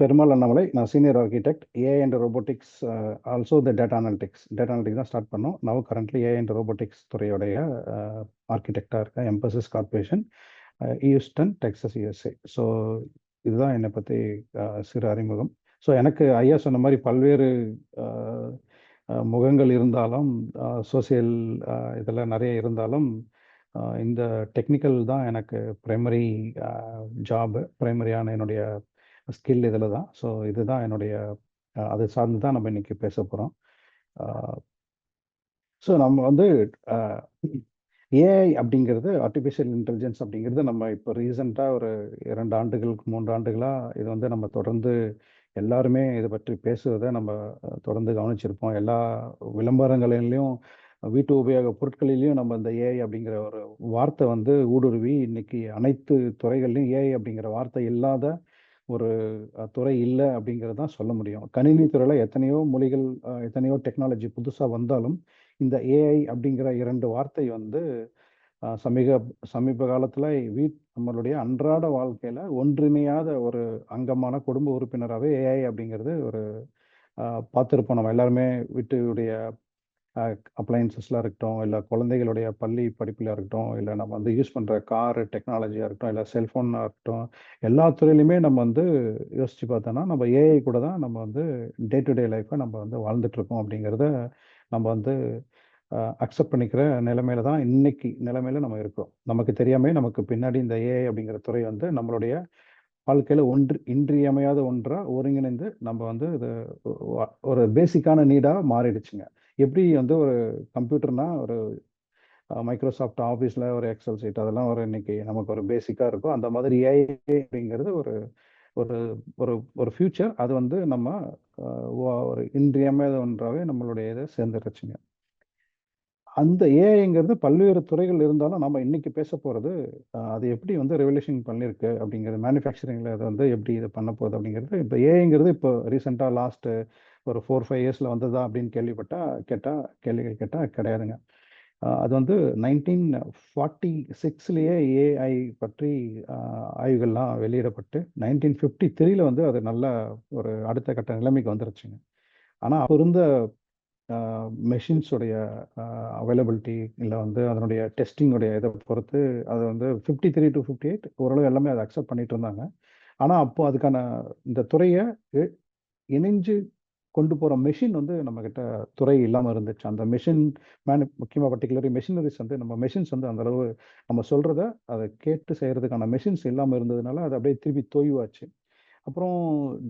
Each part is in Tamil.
பெருமாள் அண்ணாமலை. நான் senior architect AI and robotics, also the data analytics. Data analytics தான் ஸ்டார்ட் பண்ணோம். Now currently AI and robotics துறையுடைய ஆர்கிடெக்டாக இருக்கேன். Mphasis corporation, Easton Texas, USA. So இதுதான் என்னை பற்றி சிறு அறிமுகம். ஸோ எனக்கு ஐயா சொன்ன மாதிரி பல்வேறு முகங்கள் இருந்தாலும், சோசியல் இதெல்லாம் நிறைய இருந்தாலும், இந்த டெக்னிக்கல் தான் எனக்கு ப்ரைமரி ஜாபு, ப்ரைமரியான என்னுடைய ஸ்கில் இதில் தான். ஸோ இதுதான் என்னுடைய அதை சார்ந்து தான் நம்ம இன்னைக்கு பேச போகிறோம். ஸோ நம்ம வந்து ஏஐ அப்படிங்கிறது, ஆர்டிஃபிஷியல் இன்டெலிஜென்ஸ் அப்படிங்கிறது, நம்ம இப்போ ரீசெண்டாக ஒரு 2 ஆண்டுகளுக்கு 3 ஆண்டுகளாக இது வந்து நம்ம தொடர்ந்து எல்லாருமே இதை பற்றி பேசுவதை நம்ம தொடர்ந்து கவனிச்சிருப்போம். எல்லா விளம்பரங்களிலையும், வீட்டு உபயோக பொருட்களிலையும் நம்ம இந்த ஏஐ அப்படிங்கிற ஒரு வார்த்தை வந்து ஊடுருவி இன்னைக்கு அனைத்து துறைகள்லையும் ஏஐ அப்படிங்கிற வார்த்தை இல்லாத ஒரு துறை இல்லை அப்படிங்கிறது தான் சொல்ல முடியும். கணினி துறையில் எத்தனையோ மொழிகள், எத்தனையோ டெக்னாலஜி புதுசாக வந்தாலும் இந்த ஏஐ அப்படிங்கிற 2 வார்த்தை வந்து சமீப காலத்தில் நம்மளுடைய அன்றாட வாழ்க்கையில் ஒன்றிணையாத ஒரு அங்கமான குடும்ப உறுப்பினராகவே ஏஐ அப்படிங்கிறது ஒரு பார்த்துருப்போம். நம்ம எல்லாருமே வீட்டுடைய அப்ளையன்சஸ்லாம் இருக்கட்டும், இல்லை குழந்தைகளுடைய பள்ளி படிப்பில் இருக்கட்டும், இல்லை நம்ம வந்து யூஸ் பண்ணுற கார் டெக்னாலஜியாக இருக்கட்டும், இல்லை செல்ஃபோனாக இருக்கட்டும், எல்லா துறையிலுமே நம்ம வந்து யோசித்து பார்த்தோன்னா நம்ம ஏஐ கூட தான் நம்ம வந்து டே டு டே லைஃப்பை நம்ம வந்து வாழ்ந்துட்டுருக்கோம் அப்படிங்கிறத நம்ம வந்து அக்செப்ட் பண்ணிக்கிற நிலைமையில தான் இன்னைக்கு நிலைமையில நம்ம இருக்கோம். நமக்கு தெரியாமே நமக்கு பின்னாடி இந்த ஏஐ அப்படிங்கிற துறை வந்து நம்மளுடைய வாழ்க்கையில் இன்றியமையாத ஒன்றாக ஒருங்கிணைந்து நம்ம வந்து இது ஒரு பேசிக்கான நீடாக மாறிடுச்சுங்க. எப்படி வந்து ஒரு கம்ப்யூட்டர்னா ஒரு மைக்ரோசாஃப்ட் ஆஃபீஸில் ஒரு எக்ஸல் சீட் அதெல்லாம் ஒரு இன்னைக்கு நமக்கு ஒரு பேசிக்காக இருக்கும், அந்த மாதிரி ஏஐ அப்படிங்கிறது ஒரு ஒரு ஒரு ஒரு ஃபியூச்சர். அது வந்து நம்ம ஒரு இன்றியமையாத ஒன்றாகவே நம்மளுடைய இதை சேர்ந்துருச்சுங்க. அந்த ஏஐங்கிறது பல்வேறு துறைகள் இருந்தாலும் நம்ம இன்னைக்கு பேச போகிறது அது எப்படி வந்து ரெவல்யூஷன் பண்ணியிருக்கு அப்படிங்கிறது, மேனுஃபேக்சரிங்கில் அதை வந்து எப்படி இதை பண்ண போகுது அப்படிங்கிறது. இப்போ ஏஐங்கிறது இப்போ ரீசெண்டாக லாஸ்ட் ஒரு 4-5 இயர்ஸில் வந்ததா அப்படின்னு கேள்விகள் கேட்டால் கிடையாதுங்க. அது வந்து 1946லேயே ஏஐ பற்றி ஆய்வுகள்லாம் வெளியிடப்பட்டு 1953 வந்து அது நல்ல ஒரு அடுத்த கட்ட நிலைமைக்கு வந்துருச்சுங்க. ஆனால் அப்போ இருந்த மெஷின்ஸுடைய அவைலபிலிட்டி, இல்லை வந்து அதனுடைய டெஸ்டிங்குடைய இதை பொறுத்து அது வந்து 53 to 58 ஓரளவு எல்லாமே அதை அக்செப்ட் பண்ணிட்டு இருந்தாங்க. ஆனால் அப்போ அதுக்கான இந்த துறையை இணைஞ்சு கொண்டு போகிற மெஷின் வந்து நம்மக்கிட்ட துறை இல்லாமல் இருந்துச்சு. அந்த மெஷின் முக்கியமாக பர்டிகுலரி மெஷினரிஸ் வந்து நம்ம மெஷின்ஸ் வந்து அந்தளவு நம்ம சொல்கிறத அதை கேட்டு செய்கிறதுக்கான மெஷின்ஸ் இல்லாமல் இருந்ததுனால அது அப்படியே திருப்பி தொய்வாச்சு. அப்புறம்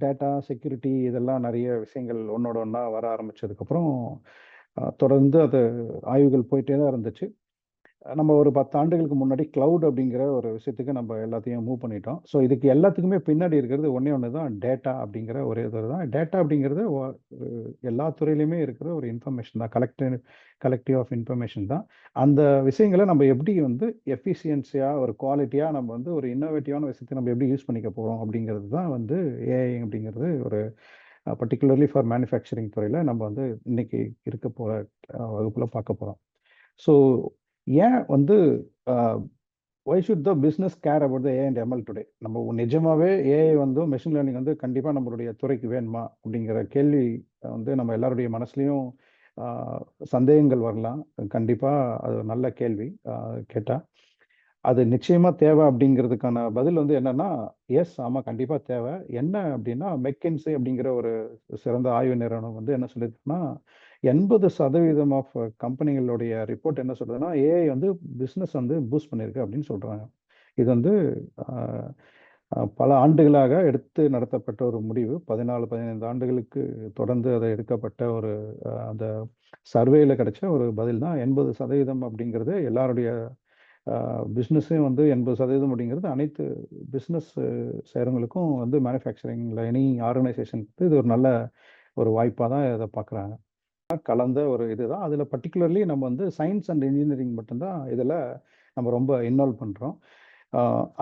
டேட்டா செக்யூரிட்டி இதெல்லாம் நிறைய விஷயங்கள் ஒன்றோட ஒன்றா வர ஆரம்பித்ததுக்கப்புறம் தொடர்ந்து அது ஆய்வுகள் போயிட்டே தான் இருந்துச்சு. நம்ம ஒரு 10 ஆண்டுகளுக்கு முன்னாடி கிளவுட் அப்படிங்கிற ஒரு விஷயத்துக்கு நம்ம எல்லாத்தையும் மூவ் பண்ணிட்டோம். ஸோ இதுக்கு எல்லாத்துக்குமே பின்னாடி இருக்கிறது ஒன்று தான், டேட்டா அப்படிங்கிற ஒரே இது தான். டேட்டா அப்படிங்கிறது எல்லா துறையிலையுமே இருக்கிற ஒரு இன்ஃபர்மேஷன் தான், கலெக்டிவ் ஆஃப் இன்ஃபர்மேஷன் தான். அந்த விஷயங்களை நம்ம எப்படி வந்து எஃபிஷியன்சியாக ஒரு குவாலிட்டியாக நம்ம வந்து ஒரு இன்னோவேட்டிவான விஷயத்தை நம்ம எப்படி யூஸ் பண்ணிக்க போகிறோம் அப்படிங்கிறது தான் வந்து ஏஐ அப்படிங்கிறது. ஒரு பர்டிகுலர்லி ஃபார் மேனுஃபேக்சரிங் துறையில் நம்ம வந்து இன்னைக்கு இருக்க போகிற வகுப்பில் பார்க்க போகிறோம். ஸோ ஏன் வந்து why should the business care about the AI and ML today? நம்ம நிஜமாவே ஏஐ வந்து மெஷின் லேர்னிங் வந்து கண்டிப்பாக நம்மளுடைய துறைக்கு வேணுமா அப்படிங்கிற கேள்வி வந்து நம்ம எல்லாருடைய மனசுலையும் சந்தேகங்கள் வரலாம். கண்டிப்பாக அது ஒரு நல்ல கேள்வி கேட்டால். அது நிச்சயமாக தேவை அப்படிங்கிறதுக்கான பதில் வந்து என்னன்னா, எஸ், ஆமாம், கண்டிப்பாக தேவை. என்ன அப்படின்னா, மெக்கின்சி அப்படிங்கிற ஒரு சிறந்த ஆய்வு நிறுவனம் வந்து என்ன சொல்லியிருக்குன்னா, 80% ஆஃப் கம்பெனிகளுடைய ரிப்போர்ட் என்ன சொல்றதுன்னா, ஏஐ வந்து பிஸ்னஸ் வந்து பூஸ்ட் பண்ணியிருக்கு அப்படின்னு சொல்றாங்க. இது வந்து பல ஆண்டுகளாக எடுத்து நடத்தப்பட்ட ஒரு முடிவு. 14-15 ஆண்டுகளுக்கு தொடர்ந்து அதை எடுக்கப்பட்ட ஒரு அந்த சர்வேயில் கிடைச்ச ஒரு பதில் தான் 80% அப்படிங்கிறது. எல்லாருடைய பிஸ்னஸையும் வந்து 80% அப்படிங்கிறது அனைத்து பிஸ்னஸ் செய்கிறவங்களுக்கும் வந்து மேனுஃபேக்சரிங்கில் எனி ஆர்கனைசேஷனுக்கு இது ஒரு நல்ல ஒரு வாய்ப்பாக தான் இதை பார்க்குறாங்க. கலந்த ஒரு இதுதான். அதில் பர்டிகுலர்லி நம்ம வந்து சயின்ஸ் அண்ட் இன்ஜினியரிங் மட்டும்தான் இதில் நம்ம ரொம்ப இன்வால்வ் பண்ணுறோம்.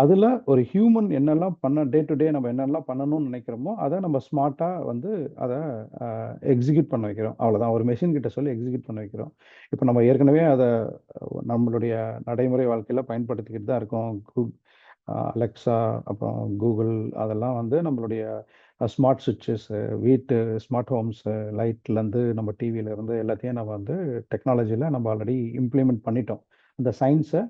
அதில் ஒரு ஹியூமன் என்னெல்லாம் டே டு டே நம்ம என்னெல்லாம் பண்ணணும்னு நினைக்கிறோமோ அதை நம்ம ஸ்மார்ட்டாக வந்து அதை எக்ஸிக்யூட் பண்ண வைக்கிறோம். அவ்வளோதான். ஒரு மெஷின் கிட்ட சொல்லி எக்ஸிக்யூட் பண்ண வைக்கிறோம். இப்போ நம்ம ஏற்கனவே அதை நம்மளுடைய நடைமுறை வாழ்க்கையில் பயன்படுத்திக்கிட்டு தான் இருக்கோம். அலெக்ஸா, அப்புறம் கூகுள், அதெல்லாம் வந்து நம்மளுடைய ஸ்மார்ட் சுவிட்சஸ், வீட்டு ஸ்மார்ட் ஹோம்ஸ், லைட்லேருந்து நம்ம டிவியிலேருந்து எல்லாத்தையும் நம்ம வந்து டெக்னாலஜியில் நம்ம ஆல்ரெடி இம்ப்ளிமெண்ட் பண்ணிட்டோம். இந்த சயின்ஸை,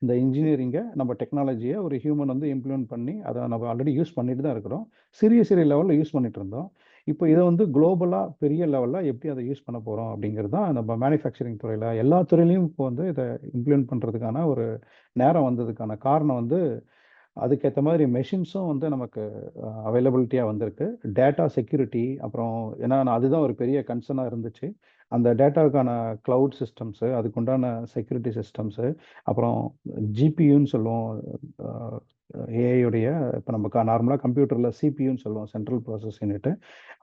இந்த இன்ஜினியரிங்கை, நம்ம டெக்னாலஜியை ஒரு ஹியூமன் வந்து இம்ப்ளிமெண்ட் பண்ணி அதை நம்ம ஆல்ரெடி யூஸ் பண்ணிட்டு தான் இருக்கிறோம். சிறிய சிறிய லெவலில் யூஸ் பண்ணிட்டு இருந்தோம். இப்போ இதை வந்து குளோபலாக பெரிய லெவலில் எப்படி அதை யூஸ் பண்ண போகிறோம் அப்படிங்கிறது தான் நம்ம மேனுஃபேக்சரிங் துறையில் எல்லா துறையிலையும் இப்போ வந்து இதை இம்ப்ளிமெண்ட் பண்ணுறதுக்கான ஒரு நேரம் வந்ததுக்கான காரணம் வந்து அதுக்கேற்ற மாதிரி மெஷின்ஸும் வந்து நமக்கு அவைலபிலிட்டியாக வந்திருக்கு. டேட்டா செக்யூரிட்டி, அப்புறம் ஏன்னா அதுதான் ஒரு பெரிய கன்சர்னாக இருந்துச்சு. அந்த டேட்டாவுக்கான க்ளவுட் சிஸ்டம்ஸு, அதுக்குண்டான செக்யூரிட்டி சிஸ்டம்ஸு, அப்புறம் ஜிபியூன்னு சொல்லுவோம், ஏஐயுடைய. இப்போ நம்ம நார்மலாக கம்ப்யூட்டரில் சிபியூன்னு சொல்லுவோம், சென்ட்ரல் ப்ராசஸ் யூனிட்டு.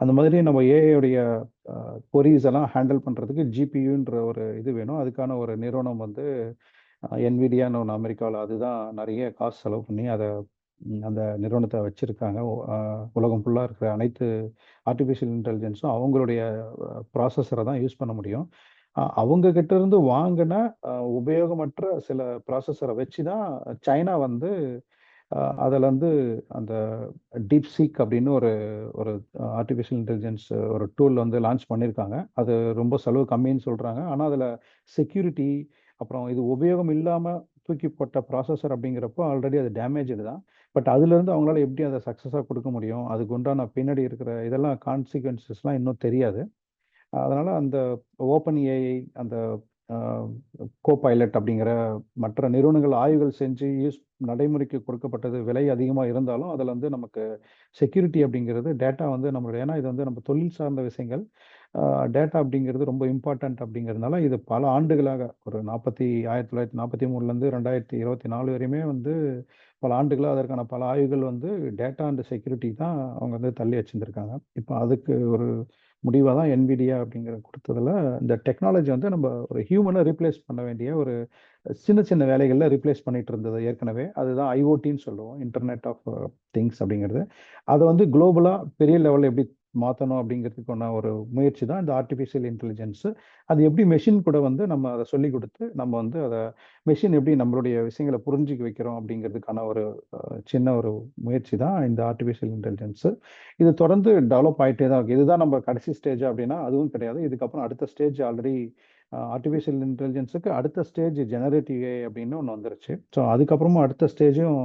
அந்த மாதிரி நம்ம ஏஐயுடைய கொரீஸ் எல்லாம் ஹேண்டில் பண்ணுறதுக்கு ஜிபியூன்ற ஒரு இது வேணும். அதுக்கான ஒரு நிறுவனம் வந்து என்விடியான்னு ஒன்று அமெரிக்காவில், அதுதான் நிறைய காசு செலவு பண்ணி அதை அந்த நிறுவனத்தை வச்சுருக்காங்க. உலகம் ஃபுல்லாக இருக்கிற அனைத்து ஆர்டிஃபிஷியல் இன்டெலிஜென்ஸும் அவங்களுடைய ப்ராசஸரை தான் யூஸ் பண்ண முடியும். அவங்க கிட்ட இருந்து வாங்கின உபயோகமற்ற சில ப்ராசஸரை வச்சு தான் சைனா வந்து அதில் வந்து அந்த டீப் சீக் அப்படின்னு ஒரு ஒரு ஆர்டிஃபிஷியல் இன்டெலிஜென்ஸ் ஒரு டூல் வந்து லான்ச் பண்ணியிருக்காங்க. அது ரொம்ப செலவு கம்மின்னு சொல்கிறாங்க. ஆனால் அதில் செக்யூரிட்டி, அப்புறம் இது உபயோகம் இல்லாமல் தூக்கி போட்ட ப்ராசஸர் அப்படிங்கிறப்போ ஆல்ரெடி அது டேமேஜ்டு தான். பட் அதுலேருந்து அவங்களால எப்படி அதை சக்ஸஸாக கொடுக்க முடியும், அதுக்கு உண்டான பின்னாடி இருக்கிற இதெல்லாம் கான்சிக்வன்சஸ்லாம் இன்னும் தெரியாது. அதனால் அந்த ஓப்பன் ஏஐ, அந்த கோபைலட் அப்படிங்கிற மற்ற நிறுவனங்கள் ஆய்வுகள் செஞ்சு நடைமுறைக்கு கொடுக்கப்பட்டது விலை அதிகமாக இருந்தாலும் அதில் வந்து நமக்கு செக்யூரிட்டி அப்படிங்கிறது டேட்டா வந்து நம்மளுடைய, ஏன்னா இது வந்து நம்ம தொழில் சார்ந்த விஷயங்கள், டேட்டா அப்படிங்கிறது ரொம்ப இம்பார்ட்டன்ட் அப்படிங்கிறதுனால இது பல ஆண்டுகளாக ஒரு 1943லேருந்து 2024 வரையுமே வந்து பல ஆண்டுகளாக அதற்கான பல ஆய்வுகள் வந்து டேட்டா அண்ட் செக்யூரிட்டி தான் அவங்க வந்து தள்ளி வச்சுருந்துருக்காங்க. இப்போ அதுக்கு ஒரு முடிவாக தான் என்விடியா அப்படிங்கிற கொடுத்ததில் இந்த டெக்னாலஜி வந்து நம்ம ஒரு ஹியூமனை ரீப்ளேஸ் பண்ண வேண்டிய ஒரு சின்ன சின்ன வேலைகளில் ரீப்ளேஸ் பண்ணிட்டு இருந்தது ஏற்கனவே. அதுதான் ஐஓடின்னு சொல்லுவோம், இன்டர்நெட் ஆஃப் திங்ஸ் அப்படிங்கிறது. அதை வந்து குளோபலாக பெரிய லெவலில் எப்படி மாற்றணும் அப்படிங்கிறதுக்கான ஒரு முயற்சி தான் இந்த ஆர்டிஃபிஷியல் இன்டெலிஜென்ஸு. அது எப்படி மெஷின் கூட வந்து நம்ம அதை சொல்லி கொடுத்து நம்ம வந்து அதை மெஷின் எப்படி நம்மளுடைய விஷயங்களை புரிஞ்சுக்க வைக்கிறோம் அப்படிங்கிறதுக்கான ஒரு சின்ன ஒரு முயற்சி தான் இந்த ஆர்டிஃபிஷியல் இன்டெலிஜென்ஸு. இது தொடர்ந்து டெவலப் ஆகிட்டே தான் இருக்குது. இதுதான் நம்ம கடைசி ஸ்டேஜ் அப்படின்னா அதுவும் கிடையாது. இதுக்கப்புறம் அடுத்த ஸ்டேஜ் ஆல்ரெடி ஆர்டிஃபிஷியல் இன்டெலிஜென்ஸுக்கு அடுத்த ஸ்டேஜ் ஜெனரேட்டிவ் ஏஐ அப்படின்னு ஒன்று வந்துருச்சு. ஸோ அதுக்கப்புறமா அடுத்த ஸ்டேஜும்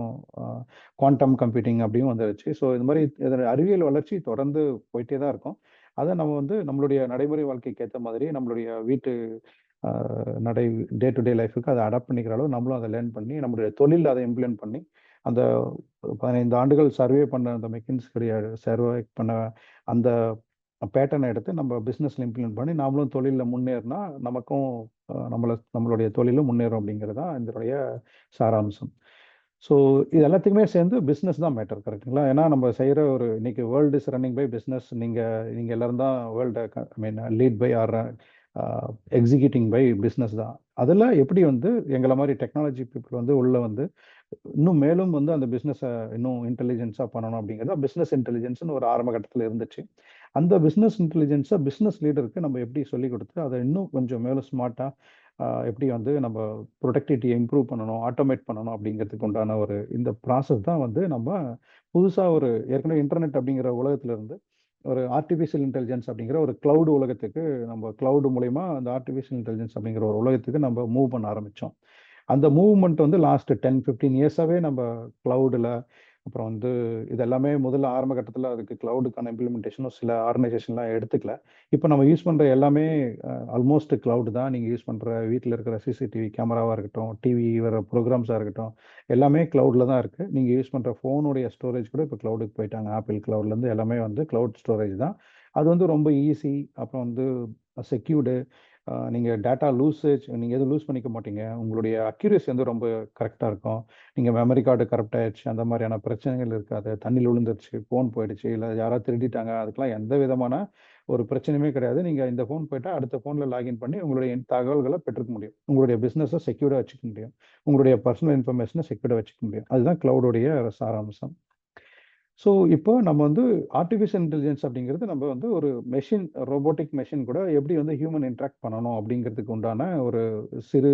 குவாண்டம் கம்ப்யூட்டிங் அப்படின்னு வந்துருச்சு. ஸோ இது மாதிரி இதோட அறிவியல் வளர்ச்சி தொடர்ந்து போயிட்டே தான் இருக்கும். அதை நம்ம வந்து நம்மளுடைய நடைமுறை வாழ்க்கைக்கு ஏற்ற மாதிரி நம்மளுடைய வீட்டு நடை டே டு டே லைஃபுக்கு அதை அடாப்ட் பண்ணிக்கிற அளவு நம்மளும் அதை லேர்ன் பண்ணி நம்மளுடைய தொழில் அதை இம்ப்ளிமெண்ட் பண்ணி அந்த 15 ஆண்டுகள் சர்வே பண்ண அந்த மெக்கின்ஸ்குடைய சர்வே பண்ண அந்த பேட்டர்னை எடுத்து நம்ம பிஸ்னஸில் இம்ப்ளிமெண்ட் பண்ணி நாமளும் தொழிலில் முன்னேறினா நமக்கும் நம்மளுடைய தொழிலும் முன்னேறும் அப்படிங்கிறது தான் இதனுடைய சாராம்சம். ஸோ இது எல்லாத்துக்குமே சேர்ந்து பிஸ்னஸ் தான் மேட்டர், கரெக்டுங்களா? ஏன்னா நம்ம செய்கிற ஒரு இன்னைக்கு world is running by business. நீங்கள் எல்லாரும் தான் world I mean lead by or executing by business தான். அதில் எப்படி வந்து எங்களை மாதிரி டெக்னாலஜி பீப்புள் வந்து உள்ள வந்து இன்னும் மேலும் வந்து அந்த பிஸ்னஸை இன்னும் இன்டெலிஜென்ஸாக பண்ணணும் அப்படிங்கிறது பிஸ்னஸ் இன்டெலிஜென்ஸ்னு ஒரு ஆரம்ப கட்டத்தில் இருந்துச்சு. அந்த பிஸ்னஸ் இன்டெலிஜென்ஸை பிஸ்னஸ் லீடருக்கு நம்ம எப்படி சொல்லிக் கொடுத்து அதை இன்னும் கொஞ்சம் மேலும் ஸ்மார்ட்டாக எப்படி வந்து நம்ம ப்ரொடக்டிவிட்டியை இம்ப்ரூவ் பண்ணணும், ஆட்டோமேட் பண்ணணும் அப்படிங்கிறதுக்கு உண்டான ஒரு இந்த ப்ராசஸ் தான் வந்து நம்ம புதுசாக ஒரு ஏற்கனவே இன்டர்நெட் அப்படிங்கிற உலகத்திலிருந்து ஒரு ஆர்டிஃபிஷியல் இன்டெலிஜென்ஸ் அப்படிங்கிற ஒரு கிளவுடு உலகத்துக்கு நம்ம கிளவுடு மூலயமா அந்த ஆர்டிஃபிஷியல் இன்டெலிஜென்ஸ் அப்படிங்கிற ஒரு உலகத்துக்கு நம்ம மூவ் பண்ண ஆரம்பித்தோம். அந்த மூவ்மெண்ட் வந்து லாஸ்ட் 10-15 இயர்ஸாகவே நம்ம கிளவுடில், அப்புறம் வந்து இது எல்லாமே முதல்ல ஆரம்ப கட்டத்தில் அதுக்கு கிளவுடுக்கான இம்ப்ளிமெண்டேஷனும் சில ஆர்கனைசேஷன்லாம் எடுத்துக்கல. இப்போ நம்ம யூஸ் பண்ணுற எல்லாமே ஆல்மோஸ்ட் கிளவுடு தான். நீங்கள் யூஸ் பண்ணுற வீட்டில் இருக்கிற சிசிடிவி கேமராவாக இருக்கட்டும், டிவி வர ப்ரோக்ராம்ஸாக இருக்கட்டும், எல்லாமே கிளவுடில் தான் இருக்குது. நீங்கள் யூஸ் பண்ணுற ஃபோனுடைய ஸ்டோரேஜ் கூட இப்போ கிளவுடுக்கு போயிட்டாங்க. ஆப்பிள் கிளவுட்லேருந்து எல்லாமே வந்து கிளவுட் ஸ்டோரேஜ் தான். அது வந்து ரொம்ப ஈஸி, அப்புறம் வந்து செக்யூர்டு. நீங்கள் டேட்டா லூசேஜ் நீங்கள் எதுவும் லூஸ் பண்ணிக்க மாட்டீங்க. உங்களுடைய அக்யூரேசி வந்து ரொம்ப கரெக்டாக இருக்கும். நீங்கள் மெமரி கார்டு கரெக்ட் ஆயிடுச்சு அந்த மாதிரியான பிரச்சனைகள் இருக்காது. தண்ணியில் விழுந்துருச்சு, ஃபோன் போயிடுச்சு, இல்லை யாராவது திருடிட்டாங்க, அதுக்கெல்லாம் எந்த விதமான ஒரு பிரச்சனையுமே கிடையாது. நீங்கள் இந்த ஃபோன் போயிட்டால் அடுத்த ஃபோனில் லாகின் பண்ணி உங்களுடைய தகவல்களை பெற்றுக்க முடியும். உங்களுடைய பிஸ்னஸை செக்யூர்டாக வச்சுக்க முடியும். உங்களுடைய பர்சனல் இன்ஃபர்மேஷனை செக்யூர்டாக வச்சுக்க முடியும். அதுதான் கிளவுடைய சாராம்சம். ஸோ இப்போ நம்ம வந்து ஆர்டிஃபிஷியல் இன்டெலிஜென்ஸ் அப்படிங்கிறது நம்ம வந்து ஒரு மெஷின், ரோபோட்டிக் மெஷின் கூட எப்படி வந்து ஹியூமன் இன்ட்ராக்ட் பண்ணணும் அப்படிங்கிறதுக்கு உண்டான ஒரு சிறு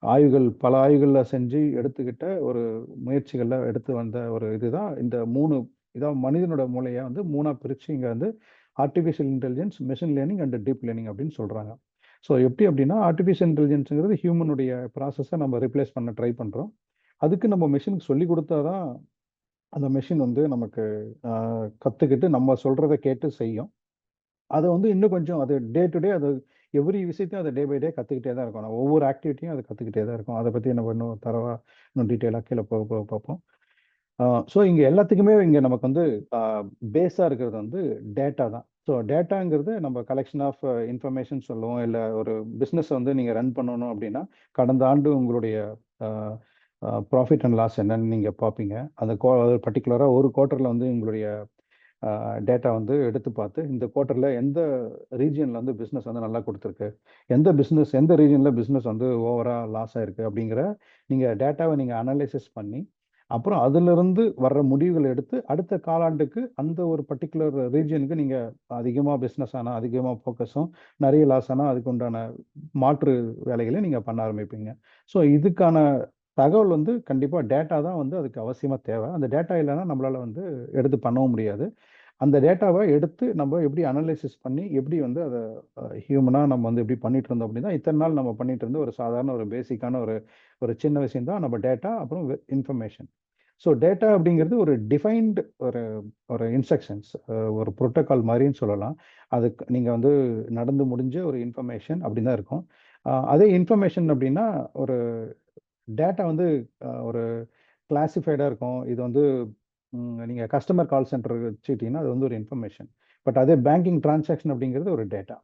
ஆய்வுகள், பல ஆய்வுகளில் செஞ்சு எடுத்துக்கிட்ட ஒரு முயற்சிகளில் எடுத்து வந்த ஒரு இதுதான் இந்த 3 இதான் மனிதனோட மூளையை வந்து 3ஆ பிரிச்சு இங்க வந்து artificial intelligence, machine learning and deep learning அப்படின்னு சொல்றாங்க. ஸோ எப்படி அப்படின்னா ஆர்டிஃபிஷியல் இன்டெலிஜென்ஸுங்கிறது ஹியூமனுடைய ப்ராசஸை நம்ம ரிப்ளேஸ் பண்ண ட்ரை பண்றோம். அதுக்கு நம்ம மெஷினுக்கு சொல்லி கொடுத்தாதான் அந்த மெஷின் வந்து நமக்கு கத்துக்கிட்டு நம்ம சொல்றதை கேட்டு செய்யும். அதை வந்து இன்னும் கொஞ்சம் அது டே டு டே அது எவ்ரி விஷயத்தையும் அதை டே பை டே கற்றுக்கிட்டே தான் இருக்கும். நம்ம ஒவ்வொரு ஆக்டிவிட்டியும் அதை கற்றுக்கிட்டே தான் இருக்கும். அதை பற்றி நம்ம இன்னும் தரவா இன்னும் டீட்டெயிலாக கீழே போக போக பார்ப்போம். ஸோ இங்கே எல்லாத்துக்குமே இங்கே நமக்கு வந்து பேஸாக இருக்கிறது வந்து டேட்டா தான். ஸோ டேட்டாங்கிறது நம்ம கலெக்ஷன் ஆஃப் இன்ஃபர்மேஷன் சொல்லுவோம். இல்லை ஒரு பிஸ்னஸ் வந்து நீங்கள் ரன் பண்ணணும் அப்படின்னா கடந்த ஆண்டு உங்களுடைய ப்ராஃபிட் அண்ட் லாஸ் என்னன்னு நீங்கள் பார்ப்பீங்க. அந்த பர்டிகுலராக ஒரு குவார்ட்டரில் வந்து உங்களுடைய டேட்டா வந்து எடுத்து பார்த்து இந்த குவார்ட்டரில் எந்த ரீஜியனில் வந்து பிஸ்னஸ் வந்து நல்லா கொடுத்துருக்கு, எந்த ரீஜனில் பிஸ்னஸ் வந்து ஓவராக லாஸ் ஆயிருக்கு அப்படிங்கிற நீங்கள் டேட்டாவை நீங்கள் அனலைசிஸ் பண்ணி அப்புறம் அதிலிருந்து வர்ற முடிவுகளை எடுத்து அடுத்த காலாண்டுக்கு அந்த ஒரு பர்டிகுலர் ரீஜனுக்கு நீங்கள் அதிகமாக பிஸ்னஸ் ஆனால் அதிகமாக ஃபோக்கஸும், நிறைய லாஸ் ஆனால் அதுக்கு உண்டான மாற்று வேலைகளை நீங்கள் பண்ண ஆரம்பிப்பீங்க. ஸோ இதுக்கான தகவல் வந்து கண்டிப்பாக டேட்டா தான் வந்து அதுக்கு அவசியமாக தேவை. அந்த டேட்டா இல்லைன்னா நம்மளால் வந்து எடுத்து பண்ணவும் முடியாது. அந்த டேட்டாவை எடுத்து நம்ம எப்படி அனலைசிஸ் பண்ணி எப்படி வந்து அதை ஹியூமனாக நம்ம வந்து எப்படி பண்ணிட்டு இருந்தோம் அப்படின்னா இத்தனை நாள் நம்ம பண்ணிட்டு இருந்த ஒரு சாதாரண ஒரு பேசிக்கான ஒரு சின்ன விஷயம் தான் நம்ம டேட்டா, அப்புறம் இன்ஃபர்மேஷன். ஸோ டேட்டா அப்படிங்கிறது ஒரு டிஃபைன்டு ஒரு ஒரு இன்ஸ்ட்ரக்ஷன்ஸ், ஒரு ப்ரோட்டோகால் மாதிரின்னு சொல்லலாம். அதுக்கு நீங்கள் வந்து நடந்து முடிஞ்ச ஒரு இன்ஃபர்மேஷன் அப்படின்னு தான் இருக்கும். அதே இன்ஃபர்மேஷன் அப்படின்னா ஒரு டேட்டா வந்து ஒரு கிளாசிஃபைடாக இருக்கும். இது வந்து நீங்கள் கஸ்டமர் கால் சென்டர் வச்சுக்கிட்டீங்கன்னா அது வந்து ஒரு இன்ஃபர்மேஷன். பட் அதே பேங்கிங் டிரான்சாக்ஷன் அப்படிங்கிறது ஒரு டேட்டா.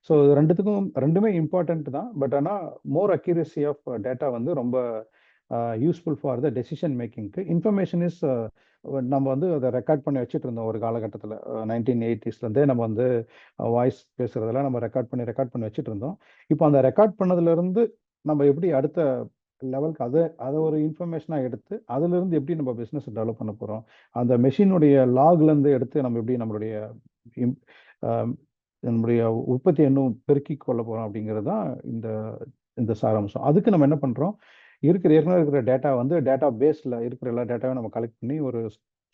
ஸோ ரெண்டுமே இம்பார்ட்டன்ட் தான். பட் ஆனால் மோர் அக்யூரசி ஆஃப் டேட்டா வந்து ரொம்ப யூஸ்ஃபுல் ஃபார் த டெசிஷன் மேக்கிங்க்கு. இன்ஃபர்மேஷன் இஸ் நம்ம வந்து அதை ரெக்கார்ட் பண்ணி வச்சுட்டு இருந்தோம் ஒரு காலகட்டத்தில். 1980ஸ்லேருந்தே நம்ம வந்து வாய்ஸ் பேசுகிறதெல்லாம் நம்ம ரெக்கார்ட் பண்ணி வச்சுட்டு இருந்தோம். இப்போ அந்த ரெக்கார்ட் பண்ணதுலேருந்து நம்ம எப்படி அடுத்த லெவலுக்கு அதை ஒரு இன்ஃபர்மேஷனாக எடுத்து அதிலிருந்து எப்படி நம்ம பிஸ்னஸ் டெவலப் பண்ண போகிறோம், அந்த மெஷினுடைய லாக்லேருந்து எடுத்து நம்ம எப்படி நம்மளுடைய உற்பத்தி இன்னும் பெருக்கி கொள்ள போகிறோம் அப்படிங்கிறது தான் இந்த இந்த சாராம்சம். அதுக்கு நம்ம என்ன பண்ணுறோம், ஏற்கனவே இருக்கிற டேட்டா வந்து டேட்டா பேஸில் இருக்கிற எல்லா டேட்டாவையும் நம்ம கலெக்ட் பண்ணி ஒரு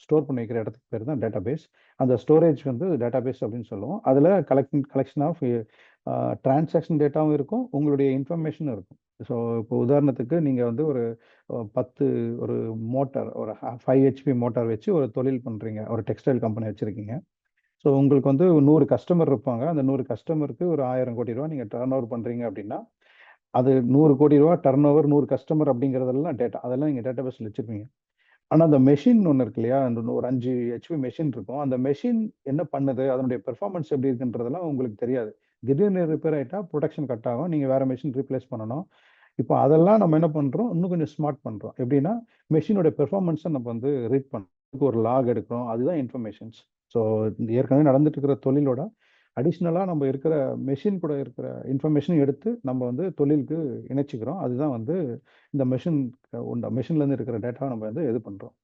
ஸ்டோர் பண்ணி வைக்கிற இடத்துக்கு பேர் தான் டேட்டா பேஸ். அந்த ஸ்டோரேஜ் வந்து டேட்டா பேஸ் அப்படின்னு சொல்லுவோம். அதில் கலெக்ஷன் ஆஃப் டிரான்சாக்ஷன் டேட்டாவும் இருக்கும், உங்களுடைய இன்ஃபர்மேஷனும் இருக்கும். ஸோ இப்போ உதாரணத்துக்கு நீங்கள் வந்து ஒரு 10 ஒரு மோட்டார், ஒரு 5 HP மோட்டார் வச்சு ஒரு தொழில் பண்ணுறீங்க, ஒரு டெக்ஸ்டைல் கம்பெனி வச்சுருக்கீங்க. ஸோ உங்களுக்கு வந்து 100 கஸ்டமர் இருப்பாங்க. அந்த 100 கஸ்டமருக்கு ஒரு 1000 கோடி ரூபா நீங்கள் டர்ன் ஓவர் பண்ணுறீங்க அப்படின்னா அது 100 கோடி ரூபா டர்ன் ஓவர், 100 கஸ்டமர் அப்படிங்கிறதெல்லாம் டேட்டா, அதெல்லாம் நீங்கள் டேட்டா பேஸில் வச்சுருப்பீங்க. ஆனால் அந்த மெஷின் ஒன்று இருக்கு இல்லையா, அந்த ஒரு 5 HP மெஷின் இருக்கும். அந்த மெஷின் என்ன பண்ணுது, அதனுடைய பெர்ஃபார்மன்ஸ் எப்படி இருக்குன்றதெல்லாம் உங்களுக்கு தெரியாது. திடீர்னு ரிப்பேர் ஆகிட்டா ப்ரொடக்ஷன் கட் ஆகும், நீங்கள் வேறு மெஷின் ரீப்ளேஸ் பண்ணணும். இப்போ அதெல்லாம் நம்ம என்ன பண்ணுறோம், இன்னும் கொஞ்சம் ஸ்மார்ட் பண்ணுறோம். எப்படின்னா மெஷினோட பெர்ஃபார்மன்ஸை நம்ம வந்து ரீட் பண்ணுறோம், ஒரு லாக் எடுக்கிறோம். அதுதான் இன்ஃபர்மேஷன்ஸ். ஸோ ஏற்கனவே நடந்துட்டு இருக்கிற தொழிலோட அடிஷ்னலாக நம்ம இருக்கிற மெஷின் கூட இருக்கிற இன்ஃபர்மேஷனும் எடுத்து நம்ம வந்து தொழிலுக்கு இணைச்சிக்கிறோம். அதுதான் வந்து இந்த மெஷின்லேருந்து இருக்கிற டேட்டாவை நம்ம வந்து இது பண்ணுறோம்.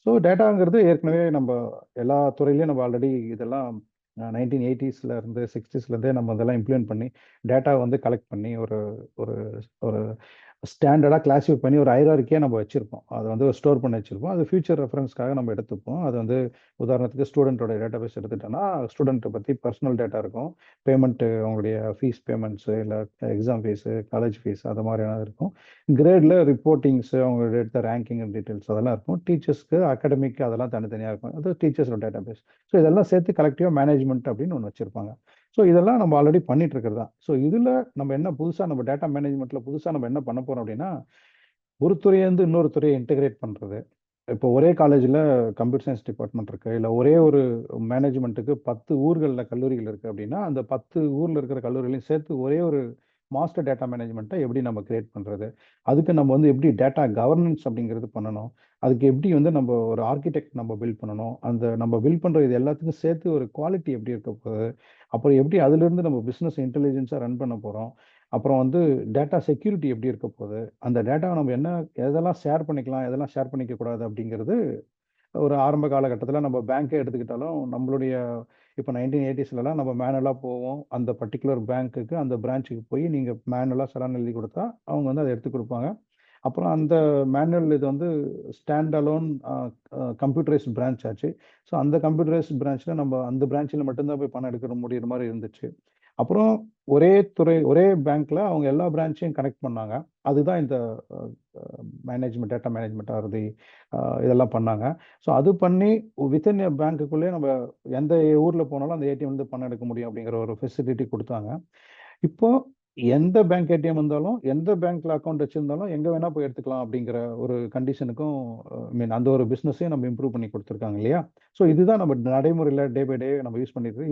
ஸோ டேட்டாங்கிறது ஏற்கனவே நம்ம எல்லா துறையிலையும் நம்ம ஆல்ரெடி இதெல்லாம் 1980ஸ்ல இருந்து 60ஸ்லேருந்தே நம்ம அதெல்லாம் இம்ப்ளிமெண்ட் பண்ணி டேட்டா வந்து கலெக்ட் பண்ணி ஒரு ஒரு ஒரு ஸ்டாண்டர்டாக கிளாஸிஃபை பண்ணி ஒரு ஹைரார்க்கியாக நம்ம வச்சுருப்போம். அதை வந்து ஸ்டோர் பண்ணி வச்சுருப்போம். அது ஃபியூச்சர் ரெஃபரன்ஸ்க்காக நம்ம எடுத்துப்போம். அது வந்து உதாரணத்துக்கு ஸ்டூடெண்ட்டோட டேட்டா பேஸ் எடுத்துட்டோன்னா ஸ்டூடெண்ட்டை பற்றி பர்சனல் டேட்டா இருக்கும், பேமெண்ட்டு, அவங்களுடைய ஃபீஸ் பேமெண்ட்ஸு, இல்லை எக்ஸாம் ஃபீஸு, காலேஜ் ஃபீஸ், அது மாதிரியானது இருக்கும். கிரேடில் ரிப்போர்ட்டிங்ஸு, அவங்க எடுத்த ரேங்கிங் டீட்டெயில்ஸ் அதெல்லாம் இருக்கும். டீச்சர்ஸ்க்கு அகாடமிக் அதெல்லாம் தனித்தனியாக இருக்கும். அது டீச்சர்ஸோட டேட்டா பேஸ். ஸோ இதெல்லாம் சேர்த்து கலெக்டிவாக மேனேஜ்மெண்ட் அப்படின்னு ஒன்று வச்சுருப்பாங்க. ஸோ இதெல்லாம் நம்ம ஆல்ரெடி பண்ணிட்டு இருக்கிறது தான். ஸோ இதில் நம்ம என்ன புதுசாக நம்ம டேட்டா மேனேஜ்மெண்ட்டில் புதுசாக நம்ம என்ன பண்ண போகிறோம் அப்படின்னா ஒரு துறையிலேருந்து இன்னொரு துறையை இன்டெகிரேட் பண்ணுறது. இப்போ ஒரே காலேஜில் கம்ப்யூட்டர் சயின்ஸ் டிபார்ட்மெண்ட் இருக்குது, இல்லை ஒரே ஒரு மேனேஜ்மெண்ட்டுக்கு 10 ஊர்களில் கல்லூரிகள் இருக்குது அப்படின்னா அந்த 10 ஊரில் இருக்கிற கல்லூரிகளையும் சேர்த்து ஒரே ஒரு மாஸ்டர் டேட்டா மேனேஜ்மெண்ட்டை எப்படி நம்ம கிரியேட் பண்ணுறது, அதுக்கு நம்ம வந்து எப்படி டேட்டா கவர்னன்ஸ் அப்படிங்கிறது பண்ணணும், அதுக்கு எப்படி வந்து நம்ம ஒரு ஆர்கிடெக்ட் நம்ம பில்ட் பண்ணணும், அந்த நம்ம பில்ட் பண்ணுற இது எல்லாத்துக்கும் சேர்த்து ஒரு குவாலிட்டி எப்படி இருக்க போகுது, அப்புறம் எப்படி அதுலேருந்து நம்ம பிஸ்னஸ் இன்டெலிஜென்ஸாக ரன் பண்ண போகிறோம், அப்புறம் வந்து டேட்டா செக்யூரிட்டி எப்படி இருக்க போகுது, அந்த டேட்டாவை நம்ம எதெல்லாம் ஷேர் பண்ணிக்கலாம், எதெல்லாம் ஷேர் பண்ணிக்க கூடாது அப்படிங்கிறது ஒரு ஆரம்ப காலகட்டத்தில் நம்ம பேங்க்கே எடுத்துக்கிட்டாலும் நம்மளுடைய இப்போ 1980ஸ்லாம் நம்ம மேனுவலாக போவோம். அந்த பர்டிகுலர் பேங்க்குக்கு அந்த பிரான்ச்சுக்கு போய் நீங்கள் மேனுவலாக சலான் எழுதி கொடுத்தா அவங்க வந்து அதை எடுத்து கொடுப்பாங்க. அப்புறம் அந்த மேனுவல் இது வந்து ஸ்டாண்ட் அலோன் கம்ப்யூட்டரைஸ்ட் பிரான்ச் ஆச்சு. ஸோ அந்த கம்ப்யூட்டரைஸ்ட் பிரான்ச்சில் நம்ம அந்த பிரான்ச்சில் மட்டும்தான் போய் பணம் எடுக்கிற முடியிற மாதிரி இருந்துச்சு. அப்புறம் ஒரே துறை ஒரே பேங்க்ல அவங்க எல்லா பிரான்ச்சையும் கனெக்ட் பண்ணாங்க. அதுதான் இந்த மேனேஜ்மெண்ட் டேட்டா மேனேஜ்மெண்ட் ஆகுது, இதெல்லாம் பண்ணாங்க. ஸோ அது பண்ணி வித்தின் பேங்க்குள்ளே நம்ம எந்த ஊரில் போனாலும் அந்த ஏடிஎம் வந்து பணம் எடுக்க முடியும் அப்படிங்கிற ஒரு ஃபெசிலிட்டி கொடுத்தாங்க. இப்போ எந்த பேங்க் ஏடிஎம் இருந்தாலும் எந்த பேங்க்ல அக்கௌண்ட் வச்சிருந்தாலும் எங்க வேணா போய் எடுத்துக்கலாம் அப்படிங்கிற ஒரு கண்டிஷனுக்கும் மீன் அந்த ஒரு பிஸ்னஸையும் நம்ம இம்ப்ரூவ் பண்ணி கொடுத்துருக்காங்க இல்லையா. ஸோ இதுதான் நம்ம நடைமுறையில் டே பை டே நம்ம யூஸ் பண்ணிட்டு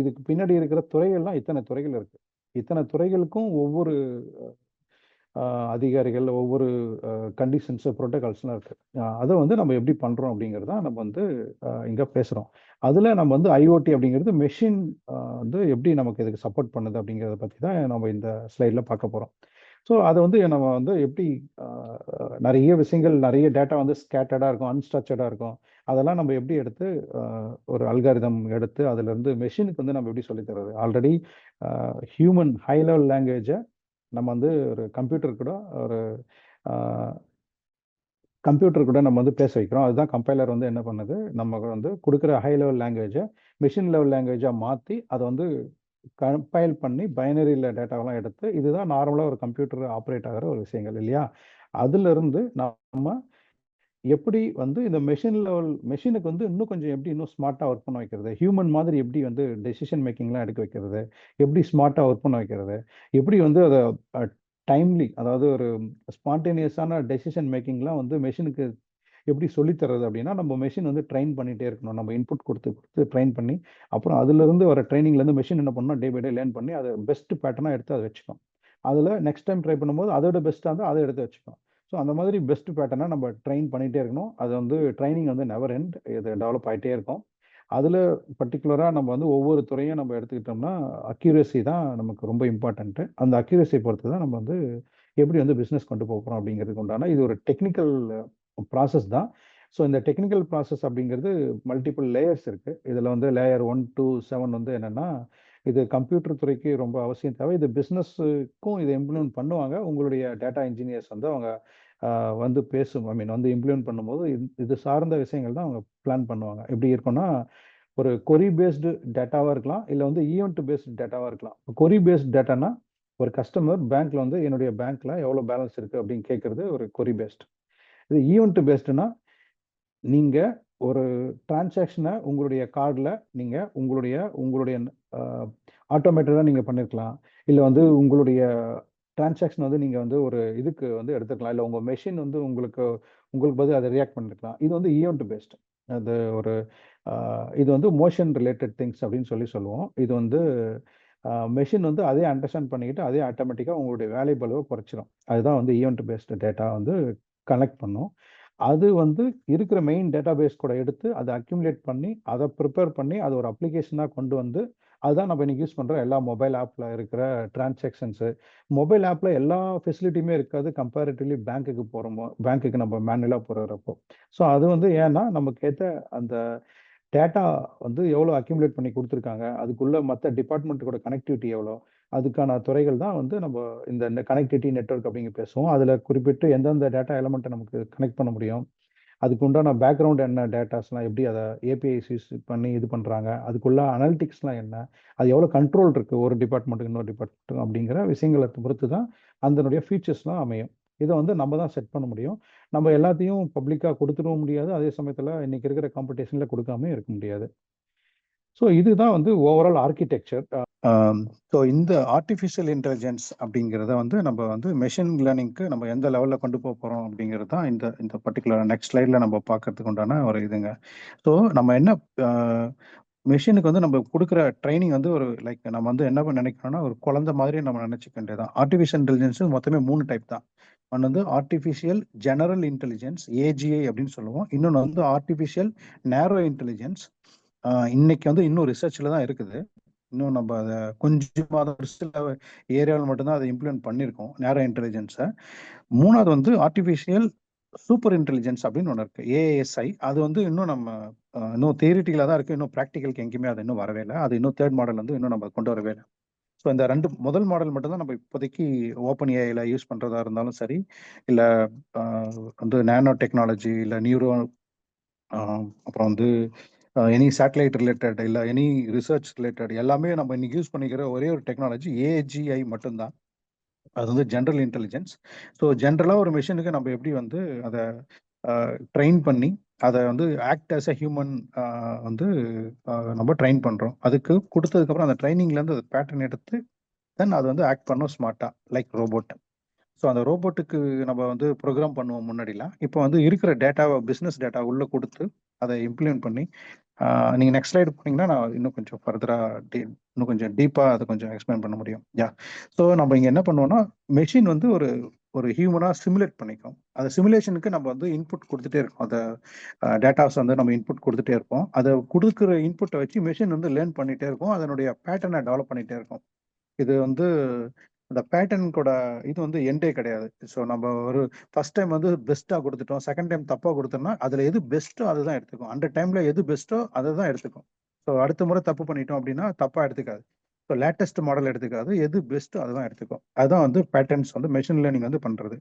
இதுக்கு பின்னாடி இருக்கிற துறைகள்லாம் இத்தனை துறைகள் இருக்கு. இத்தனை துறைகளுக்கும் ஒவ்வொரு அதிகாரிகள், ஒவ்வொரு கண்டிஷன்ஸ், ப்ரோட்டோகால்ஸ்லாம் இருக்கு. அதை வந்து நம்ம எப்படி பண்றோம் அப்படிங்கிறத நம்ம வந்து இங்க பேசுறோம். அதுல நம்ம வந்து ஐஓடி அப்படிங்கிறது மெஷின் வந்து எப்படி நமக்கு இதுக்கு சப்போர்ட் பண்ணுது அப்படிங்கிறத பத்தி தான் நம்ம இந்த ஸ்லைட்ல பார்க்க போறோம். ஸோ அதை வந்து நம்ம வந்து எப்படி நிறைய விஷயங்கள், நிறைய டேட்டா வந்து ஸ்கேட்டர்டா இருக்கும், அன்ஸ்ட்ரக்சர்டா இருக்கும். அதெல்லாம் நம்ம எப்படி எடுத்து ஒரு அல்காரிதம் எடுத்து அதுல இருந்து மெஷினுக்கு வந்து நம்ம எப்படி சொல்லித் தர்றது. ஆல்ரெடி ஹியூமன் ஹை லெவல் லாங்குவேஜை நம்ம வந்து ஒரு கம்ப்யூட்டர் கூட நம்ம வந்து பேச வைக்கிறோம். அதுதான் கம்பைலர் வந்து என்ன பண்ணுது, நம்ம வந்து கொடுக்குற ஹை லெவல் லாங்குவேஜை மிஷின் லெவல் லாங்குவேஜாக மாற்றி அதை வந்து கம்பைல் பண்ணி பைனரியில் டேட்டாவெல்லாம் எடுத்து, இதுதான் நார்மலாக ஒரு கம்ப்யூட்டர் ஆப்ரேட் ஆகிற ஒரு விஷயங்கள் இல்லையா. அதுலேருந்து நம்ம எப்படி வந்து இந்த மெஷினுக்கு வந்து இன்னும் கொஞ்சம் எப்படி இன்னும் ஸ்மார்ட்டாக ஒர்க் பண்ண வைக்கிறது, ஹியூமன் மாதிரி எப்படி வந்து டெசிஷன் மேக்கிங்லாம் எடுக்க வைக்கிறது, எப்படி ஸ்மார்ட்டாக ஒர்க் பண்ண வைக்கிறது, எப்படி வந்து அதை டைம்லி, அதாவது ஒரு ஸ்பான்டேனியஸான டெசிஷன் மேக்கிங்லாம் வந்து மெஷினுக்கு எப்படி சொல்லித்தர்றது அப்படின்னா, நம்ம மெஷின் வந்து ட்ரெயின் பண்ணிகிட்டே இருக்கணும். நம்ம இன்புட் கொடுத்து ட்ரெயின் பண்ணி, அப்புறம் அதுலேருந்து வர ட்ரைனிங்லேருந்து மெஷின் என்ன பண்ணணும், டே பை டே லேர்ன் பண்ணி அதை பெஸ்ட் பேட்டர்னாக எடுத்து அதை வச்சுக்கோம். அதில் நெக்ஸ்ட் டைம் ட்ரை பண்ணும்போது அதோட பெஸ்ட்டாக இருந்தால் அதை எடுத்து வச்சுக்கோம். ஸோ அந்த மாதிரி பெஸ்ட் பேட்டர்னை நம்ம ட்ரெயின் பண்ணிகிட்டே இருக்கணும். அது வந்து ட்ரைனிங் வந்து நெவர் எண்ட், இது டெவலப் ஆகிட்டே இருக்கும். அதில் பர்டிகுலராக நம்ம வந்து ஒவ்வொரு துறையும் நம்ம எடுத்துக்கிட்டோம்னா அக்யூரேசி தான் நமக்கு ரொம்ப இம்பார்ட்டண்ட்டு. அந்த அக்யூரேசியை பொறுத்து தான் நம்ம வந்து எப்படி வந்து பிஸ்னஸ் கொண்டு போகிறோம் அப்படிங்கிறதுக்கு உண்டான இது ஒரு டெக்னிக்கல் ப்ராசஸ் தான். ஸோ இந்த டெக்னிக்கல் ப்ராசஸ் அப்படிங்கிறது மல்டிபிள் லேயர்ஸ் இருக்குது. இதில் வந்து லேயர் 1 to 7 வந்து என்னென்னா, இது கம்ப்யூட்டர் துறைக்கு ரொம்ப அவசியம் தேவை. இது பிஸ்னஸுக்கும் இதை இம்ப்ளிமெண்ட் பண்ணுவாங்க. உங்களுடைய டேட்டா இன்ஜினியர்ஸ் வந்து அவங்க வந்து வந்து இம்ப்ளிமெண்ட் பண்ணும்போது இது சார்ந்த விஷயங்கள் தான் அவங்க பிளான் பண்ணுவாங்க. எப்படி இருக்கும்னா, ஒரு கொரி பேஸ்டு டேட்டாவாக இருக்கலாம், இல்லை வந்து ஈவெண்ட் பேஸ்டு டேட்டாவாக இருக்கலாம். கொரி பேஸ்டு டேட்டானா, ஒரு கஸ்டமர் பேங்க்ல வந்து என்னுடைய பேங்க்ல எவ்வளோ பேலன்ஸ் இருக்கு அப்படின்னு கேட்கறது ஒரு கொரி பேஸ்ட். இது ஈவெண்ட் பேஸ்டுனா, நீங்க ஒரு டிரான்சாக்ஷனை உங்களுடைய கார்டில் நீங்க உங்களுடைய ஆட்டோமேட்டடாக நீங்க பண்ணிருக்கலாம், இல்லை வந்து உங்களுடைய டிரான்சாக்ஷன் வந்து நீங்க வந்து ஒரு இதுக்கு வந்து எடுத்துக்கலாம், இல்லை உங்க மெஷின் வந்து உங்களுக்கு பதில் அதை ரியாக்ட் பண்ணிருக்கலாம். இது வந்து ஈவெண்ட் பேஸ்ட். அது ஒரு இது வந்து மோஷன் ரிலேட்டட் திங்ஸ் அப்படின்னு சொல்லுவோம். இது வந்து மெஷின் வந்து அதே அண்டர்ஸ்டாண்ட் பண்ணிக்கிட்டு அதே ஆட்டோமேட்டிக்காக உங்களுடைய வேலை பளுவை குறைச்சிரும். அதுதான் வந்து ஈவெண்ட் பேஸ்டு டேட்டா வந்து கனெக்ட் பண்ணும். அது வந்து இருக்கிற மெயின் டேட்டா பேஸ் கூட எடுத்து அதை அக்யூமுலேட் பண்ணி அதை ப்ரிப்பேர் பண்ணி அதை ஒரு அப்ளிகேஷனாக கொண்டு வந்து, அதுதான் நம்ம இன்னைக்கு யூஸ் பண்ணுற எல்லா மொபைல் ஆப்பில் இருக்கிற டிரான்சாக்ஷன்ஸு. மொபைல் ஆப்பில் எல்லா ஃபெசிலிட்டியுமே இருக்காது கம்பேரிட்டிவ்லி பேங்க்குக்கு நம்ம மேனுவலாக போகிறப்போ. ஸோ அது வந்து ஏன்னா நமக்கு ஏற்ற அந்த டேட்டா வந்து எவ்வளோ அக்யூமுலேட் பண்ணி கொடுத்துருக்காங்க, அதுக்குள்ள மற்ற டிபார்ட்மெண்ட்டோட கனெக்டிவிட்டி எவ்வளோ, அதுக்கான துறைகள் தான் வந்து நம்ம இந்த கனெக்டிவிட்டி நெட்வொர்க் அப்படிங்க பேசுவோம். அதில் குறிப்பிட்டு எந்தெந்த டேட்டா எலமெண்ட்டை நமக்கு கனெக்ட் பண்ண முடியும், அதுக்கு உண்டான பேக்ரவுண்ட் என்ன டேட்டாஸ்லாம், எப்படி அதை ஏபிஐஸ் யூஸ் பண்ணி இது பண்ணுறாங்க, அதுக்குள்ள அனலிட்டிக்ஸ்லாம் என்ன, அது எவ்வளோ கண்ட்ரோல் இருக்குது ஒரு டிபார்ட்மெண்ட்டுக்கு இன்னொரு டிபார்ட்மெண்ட்டுக்கு அப்படிங்கிற விஷயங்களை பொறுத்து தான் அதனுடைய ஃபீச்சர்ஸ்லாம் அமையும். இதை வந்து நம்ம தான் செட் பண்ண முடியும். நம்ம எல்லாத்தையும் பப்ளிக்காக கொடுத்துடவும் முடியாது, அதே சமயத்தில் இன்னைக்கு இருக்கிற காம்படிஷனில் கொடுக்காம இருக்க முடியாது. ஸோ இதுதான் வந்து ஓவரால் ஆர்கிடெக்சர். ஸோ இந்த ஆர்டிஃபிஷியல் இன்டெலிஜென்ஸ் அப்படிங்கிறத வந்து நம்ம வந்து மெஷின் லேர்னிங்க்கு நம்ம எந்த லெவலில் கொண்டு போக போகிறோம் அப்படிங்கிறது தான் இந்த பர்டிகுலர் நெக்ஸ்ட் ஸ்லைடில் நம்ம பார்க்கறதுக்கு உண்டான ஒரு இதுங்க. ஸோ நம்ம என்ன மெஷினுக்கு வந்து நம்ம கொடுக்குற ட்ரைனிங் வந்து ஒரு நம்ம வந்து என்ன நினைக்கிறோம்னா, ஒரு குழந்தை மாதிரி நம்ம நினைச்சுக்க வேண்டியதான். ஆர்டிஃபிஷியல் இன்டெலிஜென்ஸ் மொத்தமே 3 டைப் தான். ஒன்று வந்து ஆர்டிஃபிஷியல் ஜெனரல் இன்டெலிஜென்ஸ், ஏஜிஐ அப்படின்னு சொல்லுவோம். இன்னொன்று வந்து ஆர்டிஃபிஷியல் நேரோ இன்டெலிஜென்ஸ். இன்னைக்கு வந்து இன்னும் ரிசர்ச்சில் தான் இருக்குது. இன்னும் நம்ம அதை கொஞ்சமாக சில ஏரியாவில் மட்டும்தான் அதை இம்ப்ளிமெண்ட் பண்ணியிருக்கோம், நேரோ இன்டெலிஜென்ஸை. மூணாவது வந்து ஆர்டிஃபிஷியல் சூப்பர் இன்டெலிஜென்ஸ் அப்படின்னு ஒன்று இருக்குது, ஏஎஸ்ஐ. அது வந்து இன்னும் நம்ம இன்னும் தியரிட்டிக்கலாக தான் இருக்குது, இன்னும் ப்ராக்டிக்கலுக்கு எங்கேயுமே அது இன்னும் வரவே இல்லை. அது இன்னும் 3rd மாடல் வந்து இன்னும் நம்ம கொண்டு வரவே இல்லை. ஸோ இந்த முதல் மாடல் மட்டும் தான் நம்ம இப்போதைக்கு ஓப்பன் ஏஐல யூஸ் பண்றதா இருந்தாலும் சரி, இல்லை வந்து நேனோ டெக்னாலஜி, இல்லை நியூரோ, அப்புறம் வந்து எனி சேட்டலைட் ரிலேட்டட், இல்லை எனி ரிசர்ச் ரிலேட்டட் எல்லாமே நம்ம இன்னைக்கு யூஸ் பண்ணிக்கிற ஒரே ஒரு டெக்னாலஜி ஏஜிஐ மட்டும்தான். அது வந்து ஜென்ரல் இன்டெலிஜென்ஸ். ஸோ ஜென்ரலாக ஒரு மிஷினுக்கு நம்ம எப்படி வந்து அதை ட்ரெயின் பண்ணி அதை வந்து ஆக்ட் ஆஸ் அ ஹியூமன் வந்து நம்ம ட்ரெயின் பண்ணுறோம். அதுக்கு கொடுத்ததுக்கப்புறம் அந்த ட்ரைனிங்லேருந்து அது பேட்டர்ன் எடுத்து தென் அது வந்து ஆக்ட் பண்ணும் ஸ்மார்ட்டாக, லைக் ரோபோட். ஸோ அந்த ரோபோட்டுக்கு நம்ம வந்து ப்ரோக்ராம் பண்ணுவோம் முன்னாடிலாம். இப்போ வந்து இருக்கிற டேட்டாவை, பிஸ்னஸ் டேட்டா உள்ளே கொடுத்து அதை இம்ப்ளிமெண்ட் பண்ணி, நீங்கள் நெக்ஸ்ட் ஸ்லைடு போனீங்கன்னா நான் இன்னும் கொஞ்சம் ஃபர்தராக இன்னும் கொஞ்சம் டீப்பாக அதை கொஞ்சம் எக்ஸ்பிளைன் பண்ண முடியும். ஸோ நம்ம இங்கே என்ன பண்ணுவோம்னா, மெஷின் வந்து ஒரு ஹியூமனாக சிமுலேட் பண்ணிக்கும். அந்த சிமுலேஷனுக்கு நம்ம வந்து இன்புட் கொடுத்துட்டே இருக்கோம். அதை டேட்டாஸ் வந்து நம்ம இன்புட் கொடுத்துட்டே இருப்போம். அதை கொடுக்குற இன்புட்டை வச்சு மெஷின் வந்து லேர்ன் பண்ணிகிட்டே இருக்கும். அதனுடைய பேட்டர்னை டெவலப் பண்ணிகிட்டே இருக்கும். இது வந்து அந்த பேட்டர்னுக்கோட இது வந்து எண்டே கிடையாது. ஸோ நம்ம ஒரு ஃபர்ஸ்ட் டைம் வந்து பெஸ்ட்டாக கொடுத்துட்டோம், செகண்ட் டைம் தப்பாக கொடுத்தோம்னா அதில் எது பெஸ்ட்டோ அதுதான் எடுத்துக்கும். அந்த டைமில் எது பெஸ்ட்டோ அதை தான் எடுத்துக்கும். ஸோ அடுத்த முறை தப்பு பண்ணிட்டோம் அப்படின்னா தப்பாக எடுத்துக்காது. ஸோ லேட்டஸ்ட் மாடல் எடுத்துக்காது, எது பெஸ்ட்டோ அதுதான் எடுத்துக்கும். அதுதான் வந்து பேட்டர்ன்ஸ் வந்து மெஷின் லேர்னிங் வந்து பண்ணுறது.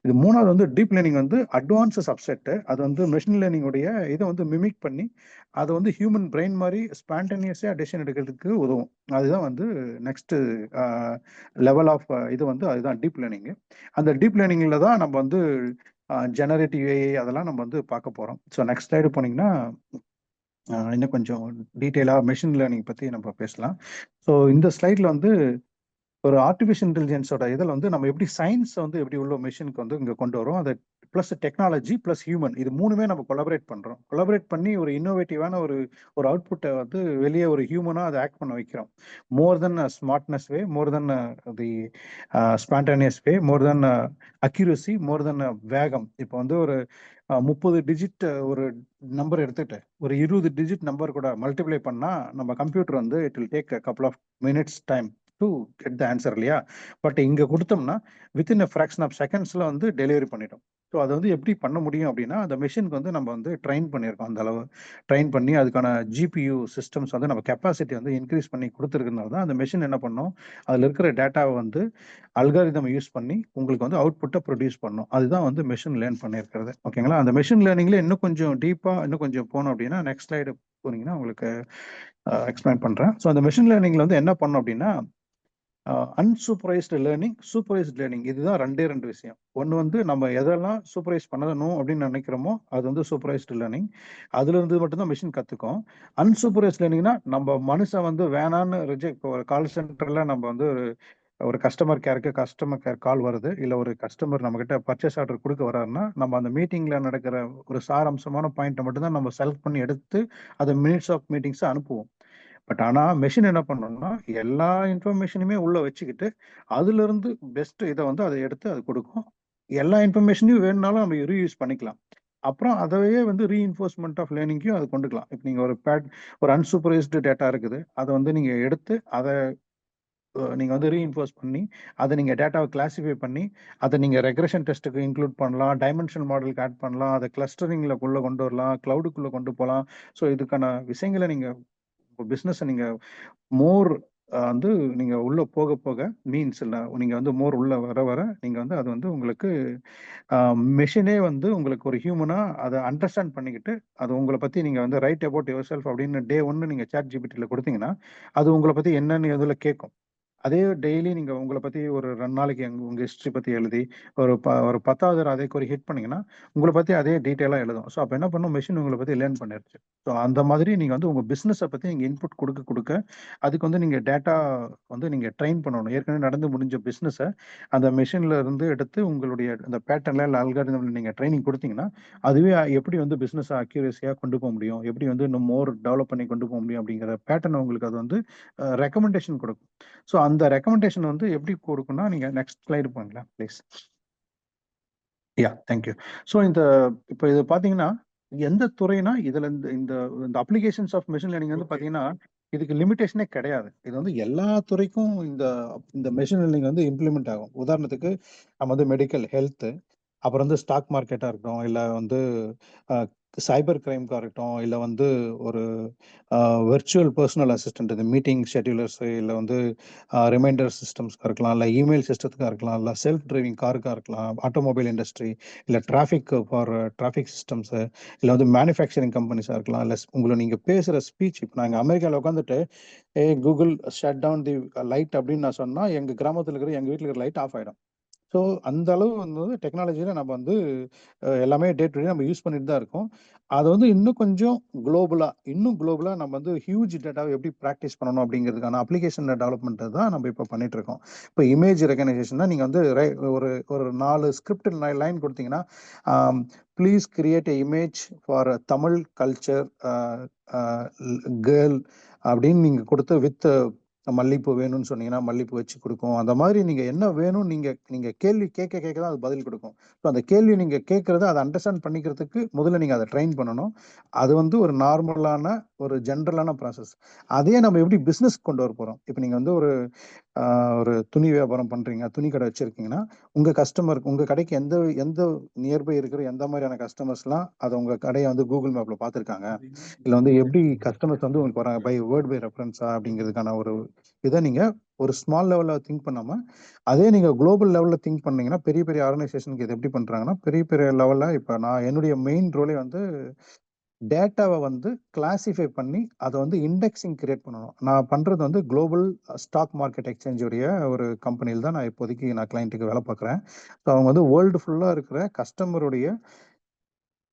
இது மூணாவது வந்து டீப் லேர்னிங் வந்து அட்வான்ஸ் சப்செட்டு. அது வந்து மெஷின் லேர்னிங்குடைய இதை வந்து மிமிக் பண்ணி அது வந்து ஹியூமன் பிரெயின் மாதிரி ஸ்பான்டேனியஸாக டெசிஷன் எடுக்கிறதுக்கு உதவும். அதுதான் வந்து நெக்ஸ்ட் லெவல் ஆஃப் இது வந்து அதுதான் டீப் லேர்னிங். அந்த டீப் லேர்னிங்கில் தான் நம்ம வந்து ஜெனரேட்டிவ் ஏஐ அதெல்லாம் நம்ம வந்து பார்க்க போகிறோம். ஸோ நெக்ஸ்ட் ஸ்லைடு போனீங்கன்னா இன்னும் கொஞ்சம் டீட்டெயிலாக மெஷின் லேர்னிங் பற்றி நம்ம பேசலாம். ஸோ இந்த ஸ்லைடில் வந்து ஒரு ஆர்டிஃபிஷியல் இன்டெலிஜென்ஸோட இதில் வந்து நம்ம எப்படி சயின்ஸ் வந்து எப்படி உள்ள மெஷினுக்கு வந்து இங்கே கொண்டு வரோம், அதை ப்ளஸ் டெக்னாலஜி ப்ளஸ் ஹியூமன் இது மூணுமே நம்ம கொலாபரேட் பண்ணுறோம். கொலாபரேட் பண்ணி ஒரு இன்னோவேட்டிவான ஒரு அவுட்புட்டை வந்து வெளியே ஒரு ஹியூமனாக அதை ஆக்ட் பண்ண வைக்கிறோம். மோர் தென் ஸ்மார்ட்னஸ் வே, மோர் தென் தி ஸ்பான்டேனியஸ் வே, மோர் தென் அக்யூரசி, மோர் தென் வேகம். இப்போ வந்து ஒரு 30 டிஜிட் ஒரு நம்பர் எடுத்துட்டு ஒரு 20 டிஜிட் நம்பர் கூட மல்டிப்ளை பண்ணால் நம்ம கம்ப்யூட்டர் வந்து it will take couple of minutes time to get the answer இல்லையா? பட் இங்கே கொடுத்தோம்னா வித்தின் அ ஃப்ராக்ஷன் ஆஃப் செகண்ட்ஸில் வந்து டெலிவரி பண்ணிட்டோம். ஸோ அதை வந்து எப்படி பண்ண முடியும் அப்படின்னா, அந்த மிஷினுக்கு வந்து நம்ம வந்து ட்ரெயின் பண்ணியிருக்கோம். அந்த அளவு ட்ரெயின் பண்ணி அதுக்கான ஜிபியூ சிஸ்டம்ஸ் வந்து நம்ம கெப்பாசிட்டி வந்து இன்க்ரீஸ் பண்ணி கொடுத்துருக்கனால தான் அந்த மிஷின் என்ன பண்ணும், அதில் இருக்கிற டேட்டாவை வந்து அல்காரிதம் யூஸ் பண்ணி உங்களுக்கு வந்து அவுட்புட்டை ப்ரொடியூஸ் பண்ணும். அதுதான் வந்து மெஷின் லேர்ன் பண்ணியிருக்கிறது. ஓகேங்களா? அந்த மெஷின் லேர்னிங்கில் இன்னும் கொஞ்சம் டீப்பாக இன்னும் கொஞ்சம் போனோம் அப்படின்னா நெக்ஸ்ட் ஸ்லைடு போனீங்கன்னா உங்களுக்கு எக்ஸ்பிளைன் பண்ணுறேன். ஸோ அந்த மெஷின் லேர்னிங்கில் வந்து என்ன பண்ணோம் அப்படின்னா, அன்சூப்பரைஸ்டு லேர்னிங், சூப்பரைஸ்டு லேர்னிங் இதுதான் ரெண்டு விஷயம். ஒன்று வந்து நம்ம எதெல்லாம் சூப்பரைஸ் பண்ணணும் அப்படின்னு நினைக்கிறோமோ அது வந்து சூப்பரைஸ்டு லேர்னிங். அதுல இருந்து மட்டும்தான் மிஷின் கற்றுக்கும். அன்சூப்பரைஸ்டு லேர்னிங்னா நம்ம மனுஷன் வந்து வேணான்னு ரிஜெக்ட். இப்போ ஒரு கால் சென்டரில் நம்ம வந்து ஒரு கஸ்டமர் கேர் கால் வருது, இல்லை ஒரு கஸ்டமர் நம்மகிட்ட பர்ச்சேஸ் ஆர்டர் கொடுக்க வர்றாருன்னா நம்ம அந்த மீட்டிங்கில் நடக்கிற ஒரு சாரம்சமான பாயிண்ட்டை மட்டும்தான் நம்ம செலக்ட் பண்ணி எடுத்து அதை மினிட்ஸ் ஆஃப் மீட்டிங்ஸை அனுப்புவோம். பட் ஆனால் மெஷின் என்ன பண்ணணும்னா எல்லா இன்ஃபர்மேஷனுமே உள்ள வச்சுக்கிட்டு அதுல இருந்து பெஸ்ட் இதை வந்து அதை எடுத்து அது கொடுக்கும். எல்லா இன்ஃபர்மேஷனையும் வேணும்னாலும் நம்ம ரீயூஸ் பண்ணிக்கலாம். அப்புறம் அதையே வந்து ரீஇன்ஃபோர்ஸ்மெண்ட் ஆஃப் லேர்னிங்கையும் அது கொண்டுக்கலாம். இப்போ நீங்கள் ஒரு அன்சூப்பரைஸ்டு டேட்டா இருக்குது, அதை வந்து நீங்கள் எடுத்து அதை நீங்கள் வந்து ரீஇன்ஃபோர்ஸ் பண்ணி அதை நீங்கள் டேட்டாவை கிளாஸிஃபை பண்ணி அதை நீங்கள் ரெக்ரெஷன் டெஸ்ட்டுக்கு இன்க்ளூட் பண்ணலாம், டைமென்ஷனல் மாடலுக்கு ஆட் பண்ணலாம், அதை கிளஸ்டரிங்கில் கொண்டு வரலாம், கிளவுடுக்குள்ளே கொண்டு போகலாம். ஸோ இதுக்கான விஷயங்களை நீங்கள் பிஸ்னஸை நீங்கள் மோர் வந்து நீங்கள் உள்ள போக போக மீன்ஸ் இல்லை, நீங்கள் வந்து மோர் உள்ள வர வர நீங்கள் வந்து அது வந்து உங்களுக்கு மெஷினே வந்து உங்களுக்கு ஒரு ஹியூமனாக அதை அண்டர்ஸ்டாண்ட் பண்ணிக்கிட்டு அது உங்களை பற்றி நீங்கள் வந்து ரைட் அபவுட் யுவர் செல்ஃப் அப்படின்னு டே 1 நீங்கள் சாட் ஜிபிடியில் கொடுத்தீங்கன்னா அது உங்களை பற்றி என்னன்னு இதில் கேட்கும். அதே டெய்லி நீங்கள் உங்களை பற்றி ஒரு 2 நாளைக்கு உங்கள் ஹிஸ்ட்ரி பற்றி எழுதி ஒரு 10வது அதே ஒரு ஹிட் பண்ணீங்கன்னா உங்களை பற்றி அதே டீட்டெயிலாக எழுதும். ஸோ அப்போ என்ன பண்ணும், மெஷின் உங்களை பற்றி லேர்ன் பண்ணிருச்சு. ஸோ அந்த மாதிரி நீங்கள் வந்து உங்கள் பிஸ்னஸை பற்றி நீங்கள் இன்புட் கொடுக்க கொடுக்க அதுக்கு வந்து நீங்கள் டேட்டா வந்து நீங்கள் ட்ரெயின் பண்ணணும். ஏற்கனவே நடந்து முடிஞ்ச பிஸ்னஸை அந்த மெஷினில் இருந்து எடுத்து உங்களுடைய அந்த பேட்டர்னில் இல்லை அல்காரிதமில் நீங்கள் ட்ரைனிங் கொடுத்தீங்கன்னா அதுவே எப்படி வந்து பிஸ்னஸை அக்யூரேசியாக கொண்டு போக முடியும், எப்படி வந்து இன்னும் மோர் டெவலப் பண்ணி கொண்டு போக முடியும் அப்படிங்கிற பேட்டர்னை உங்களுக்கு அது வந்து ரெக்கமெண்டேஷன் கொடுக்கும். ஸோ அந்த ரெக்கமெண்டேஷன் வந்து எப்படி கொடுக்கும்னா, நீங்கள் நெக்ஸ்ட் ஸ்லைடு போங்களேன் ப்ளீஸ். தேங்க்யூ. ஸோ இப்போ இது பார்த்தீங்கன்னா எந்த துறைனா இதில் இந்த அப்ளிகேஷன்ஸ் ஆஃப் மெஷின் லேர்னிங் வந்து பார்த்தீங்கன்னா இதுக்கு லிமிடேஷனே கிடையாது. இது வந்து எல்லா துறைக்கும் இந்த மெஷின் லேர்னிங் வந்து இம்ப்ளிமெண்ட் ஆகும். உதாரணத்துக்கு நம்ம வந்து மெடிக்கல் ஹெல்த்து, அப்புறம் வந்து ஸ்டாக் மார்க்கெட்டாக இருக்கட்டும், இல்லை வந்து சைபர் கிரைம்க்காக இருக்கட்டும், இல்லை வந்து ஒரு வெர்ச்சுவல் பர்சனல் அசிஸ்டன்ட், இந்த மீட்டிங் ஷெட்யூலர்ஸ், இல்லை வந்து ரிமைண்டர் சிஸ்டம்ஸ்க்காக இருக்கலாம், இல்லை இமெயில் சிஸ்டத்துக்காக இருக்கலாம், இல்லை செல்ஃப் டிரைவிங் காருக்காக இருக்கலாம், ஆட்டோமொபைல் இண்டஸ்ட்ரி, இல்லை டிராஃபிக் ஃபார் டிராஃபிக் சிஸ்டம்ஸு, இல்லை வந்து மேனுஃபேக்சரிங் கம்பெனிஸாக இருக்கலாம், இல்லை உங்களை நீங்கள் பேசுகிற ஸ்பீச். இப்போ நாங்கள் அமெரிக்காவில் உட்காந்துட்டு Google shut down the light அப்படின்னு நான் சொன்னால், எங்கள் கிராமத்தில் இருக்கிற எங்கள் வீட்டில் இருக்கிற லைட் ஆஃப் ஆகிடும். ஸோ அந்த அளவு வந்து டெக்னாலஜியில் நம்ம வந்து எல்லாமே டே டு டே நம்ம யூஸ் பண்ணிட்டு தான் இருக்கோம். அதை வந்து இன்னும் கொஞ்சம் குளோபலாக நம்ம வந்து ஹியூஜ் டேட்டாவை எப்படி ப்ராக்டிஸ் பண்ணணும் அப்படிங்கிறதுக்கான அப்ளிகேஷன் டெவலப்மெண்ட் தான் நம்ம இப்போ பண்ணிட்டு இருக்கோம். இப்போ இமேஜ் ரெகனைசேஷன் தான். நீங்கள் வந்து ஒரு ஒரு 4 ஸ்கிரிப்ட் லைன் கொடுத்தீங்கன்னா, please create a image for Tamil culture girl அப்படின்னு நீங்கள் கொடுத்து வித் மல்லிப்பூ வேணும்னு சொன்னீங்கன்னா மல்லிப்பூ வச்சு கொடுக்கும். அந்த மாதிரி நீங்கள் என்ன வேணும், நீங்கள் கேள்வி கேட்க கேட்க தான் அது பதில் கொடுக்கும். ஸோ அந்த கேள்வி நீங்கள் கேட்குறத அதை அண்டர்ஸ்டாண்ட் பண்ணிக்கிறதுக்கு முதல்ல நீங்கள் அதை ட்ரெயின் பண்ணணும். அது வந்து ஒரு நார்மலான ஒரு ஜென்ரலான ப்ராசஸ். அதே நம்ம எப்படி பிஸ்னஸ் கொண்டு வர போகிறோம். இப்போ நீங்கள் வந்து ஒரு துணி வியாபாரம் பண்ணுறீங்க, துணி கடை வச்சுருக்கீங்கன்னா, உங்கள் கடைக்கு எந்த எந்த நியர்பை இருக்கிற எந்த மாதிரியான கஸ்டமர்ஸ்லாம் அதை உங்கள் கடையை வந்து கூகுள் மேப்பில் பார்த்துருக்காங்க, இல்லை வந்து எப்படி கஸ்டமர்ஸ் வந்து உங்களுக்கு வராங்க பை வேர்ட் பை ரெஃபரன்ஸா அப்படிங்கிறதுக்கான ஒரு இதை நீங்கள் ஒரு ஸ்மால் லெவலில் திங்க் பண்ணாமல், அதே நீங்கள் குளோபல் லெவலில் திங்க் பண்ணீங்கன்னா, பெரிய பெரிய ஆர்கனைசேஷனுக்கு இது எப்படி பண்ணுறாங்கன்னா, பெரிய பெரிய லெவலில் இப்போ என்னுடைய மெயின் ரோலே வந்து டேட்டாவை வந்து கிளாசிஃபை பண்ணி அதை வந்து இண்டெக்ஸிங் கிரியேட் பண்ணணும். நான் பண்ணுறது வந்து குளோபல் ஸ்டாக் மார்க்கெட் எக்ஸ்சேஞ்சுடைய ஒரு கம்பெனியில் தான் நான் இப்போதைக்கு கிளைண்ட்டுக்கு வேலை பார்க்குறேன். ஸோ அவங்க வந்து வேர்ல்டு ஃபுல்லாக இருக்கிற கஸ்டமருடைய